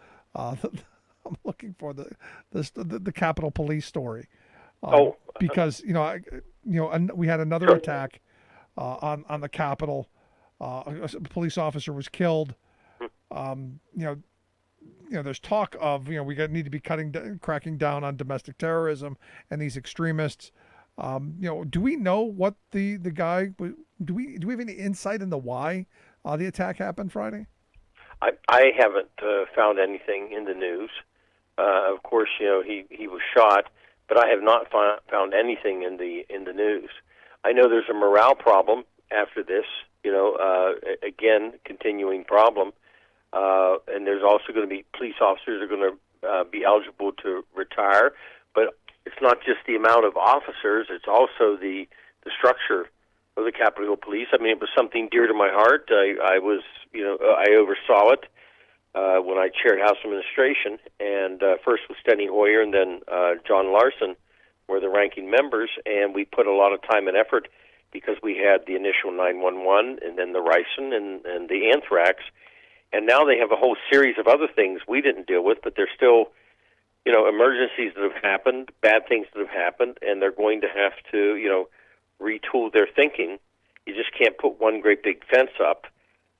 Capitol Police story. Because we had another attack on the Capitol. A police officer was killed. There's talk of we need to be cracking down on domestic terrorism and these extremists. Do we know what the guy? Do we have any insight into why the attack happened Friday? I haven't found anything in the news. Of course, he was shot, but I have not found anything in the news. I know there's a morale problem after this. Again, continuing problem. And there's also going to be police officers are going to be eligible to retire, but it's not just the amount of officers; it's also the structure of the Capitol Hill Police. I mean, it was something dear to my heart. I oversaw it when I chaired House Administration, and first with Steny Hoyer and then John Larson were the ranking members, and we put a lot of time and effort because we had the initial 911 and then the ricin and the anthrax. And now they have a whole series of other things we didn't deal with, but there's still, emergencies that have happened, bad things that have happened, and they're going to have to, retool their thinking. You just can't put one great big fence up.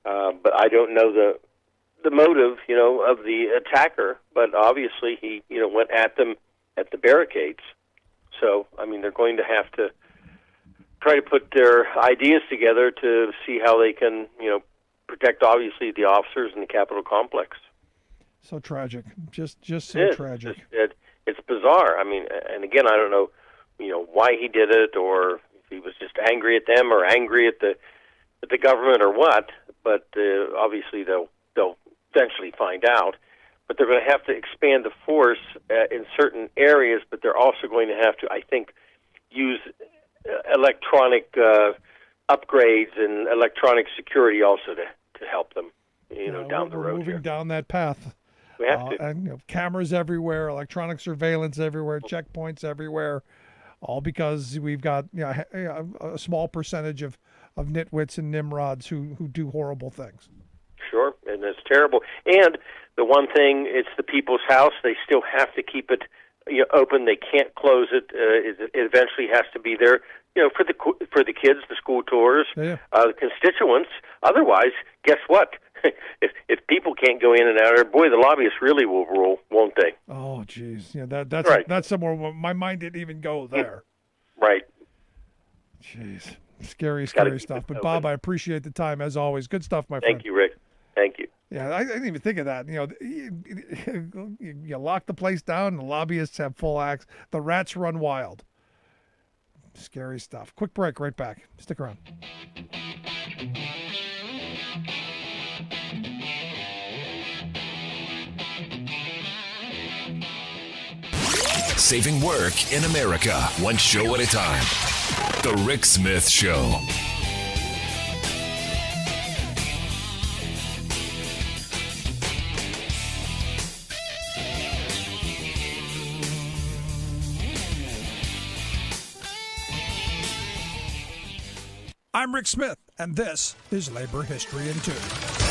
But I don't know the motive, of the attacker, but obviously he, went at them at the barricades. So, I mean, they're going to have to try to put their ideas together to see how they can, protect, obviously, the officers in the Capitol complex. So tragic. Just so tragic. It's bizarre. I mean, and again, I don't know, why he did it, or if he was just angry at them or angry at the government or what. But obviously they'll eventually find out. But they're going to have to expand the force in certain areas, but they're also going to have to, I think, use electronic upgrades and electronic security also to help them, down the road. We're moving here. down that path. We have to. And cameras everywhere, electronic surveillance everywhere, checkpoints everywhere, all because we've got a small percentage of nitwits and nimrods who do horrible things. Sure, and it's terrible. And the one thing, it's the people's house. They still have to keep it open. They can't close it. It eventually has to be there, for the kids, the school tours, the constituents. Otherwise, guess what? if people can't go in and out, boy, the lobbyists really will rule, won't they? Oh, geez, that's right. That's somewhere where my mind didn't even go there. Right. Jeez, scary stuff. But open. Bob, I appreciate the time as always. Good stuff, my friend. Thank you, Rick. Thank you. Yeah, I didn't even think of that. You lock the place down, the lobbyists have full acts. The rats run wild. Scary stuff. Quick break, right back. Stick around. Saving work in America, one show at a time. The Rick Smith Show. I'm Rick Smith, and this is Labor History in 2.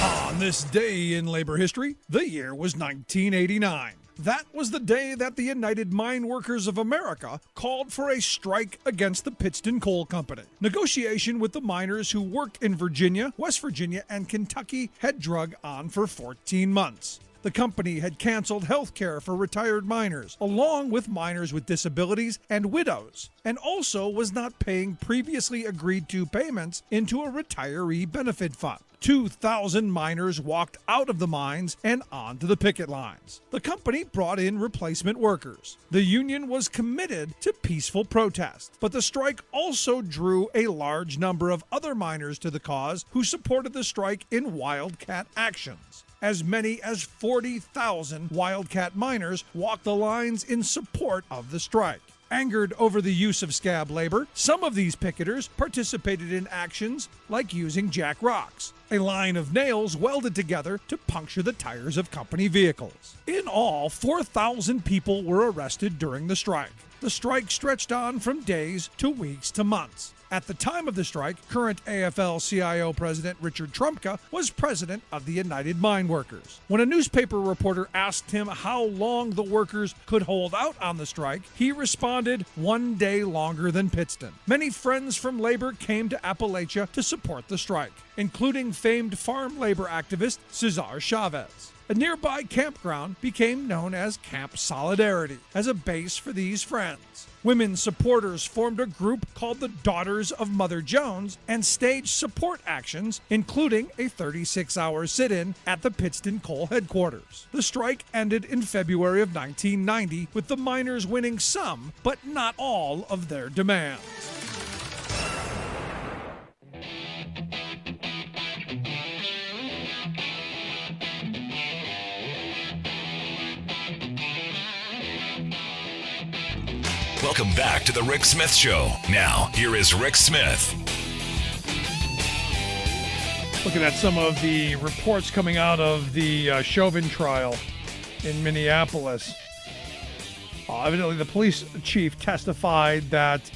On this day in labor history, the year was 1989. That was the day that the United Mine Workers of America called for a strike against the Pittston Coal Company. Negotiation with the miners who worked in Virginia, West Virginia, and Kentucky had drug on for 14 months. The company had canceled health care for retired miners, along with miners with disabilities and widows, and also was not paying previously agreed to payments into a retiree benefit fund. 2,000 miners walked out of the mines and onto the picket lines. The company brought in replacement workers. The union was committed to peaceful protest, but the strike also drew a large number of other miners to the cause who supported the strike in wildcat actions. As many as 40,000 wildcat miners walked the lines in support of the strike. Angered over the use of scab labor, some of these picketers participated in actions like using jack rocks, a line of nails welded together to puncture the tires of company vehicles. In all, 4,000 people were arrested during the strike. The strike stretched on from days to weeks to months. At the time of the strike, current AFL-CIO President Richard Trumka was president of the United Mine Workers. When a newspaper reporter asked him how long the workers could hold out on the strike, he responded, 1 day longer than Pittston. Many friends from labor came to Appalachia to support the strike, including famed farm labor activist Cesar Chavez. A nearby campground became known as Camp Solidarity as a base for these friends. Women supporters formed a group called the Daughters of Mother Jones and staged support actions, including a 36-hour sit-in at the Pittston Coal headquarters. The strike ended in February of 1990, with the miners winning some, but not all, of their demands. Welcome back to the Rick Smith Show. Now, here is Rick Smith. Looking at some of the reports coming out of the Chauvin trial in Minneapolis. Evidently, the police chief testified that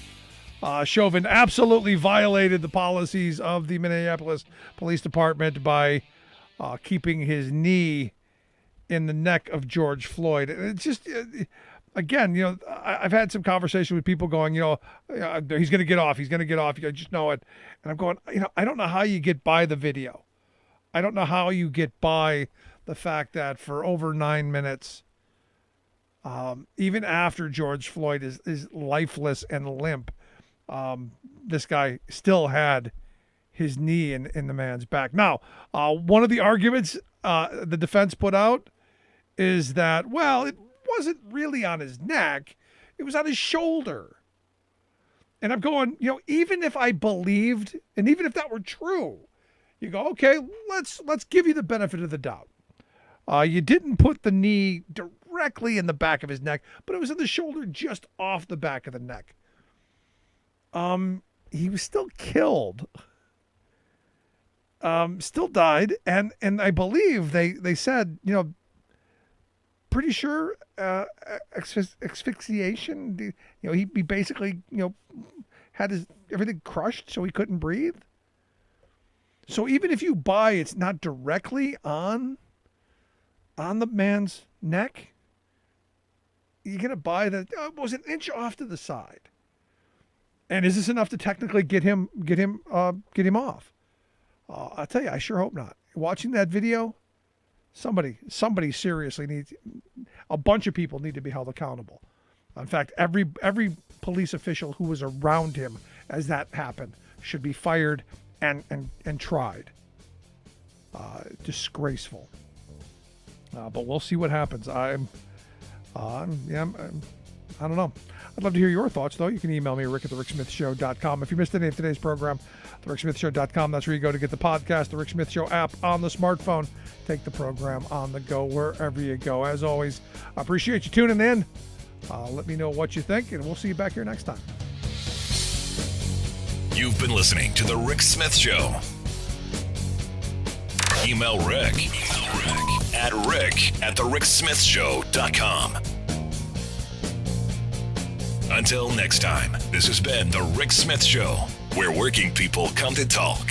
Chauvin absolutely violated the policies of the Minneapolis Police Department by keeping his knee in the neck of George Floyd. It's just... Again, I've had some conversation with people going, he's going to get off. He's going to get off. You just know it. And I'm going, I don't know how you get by the video. I don't know how you get by the fact that for over 9 minutes, even after George Floyd is lifeless and limp, this guy still had his knee in the man's back. Now, one of the arguments the defense put out is that, well, it wasn't really on his neck, it was on his shoulder. And I'm going, even if I believed, and even if that were true, you go, okay, let's give you the benefit of the doubt. You didn't put the knee directly in the back of his neck, but it was in the shoulder just off the back of the neck. He was still killed. Still died, and I believe they said, pretty sure asphyxiation. He basically had everything crushed, so he couldn't breathe. So even if you buy it's not directly on the man's neck, you're gonna buy that it was an inch off to the side. And is this enough to technically get him off? I'll tell you, I sure hope not. Watching that video, somebody seriously needs. A bunch of people need to be held accountable. In fact, every police official who was around him as that happened should be fired and tried. Disgraceful. But we'll see what happens. I don't know. I'd love to hear your thoughts, though. You can email me, rick@thericksmithshow.com. If you missed any of today's program, thericksmithshow.com. That's where you go to get the podcast, the Rick Smith Show app on the smartphone. Take the program on the go wherever you go. As always, I appreciate you tuning in. Let me know what you think, and we'll see you back here next time. You've been listening to The Rick Smith Show. Email Rick at rick@thericksmithshow.com. Until next time, this has been The Rick Smith Show, where working people come to talk.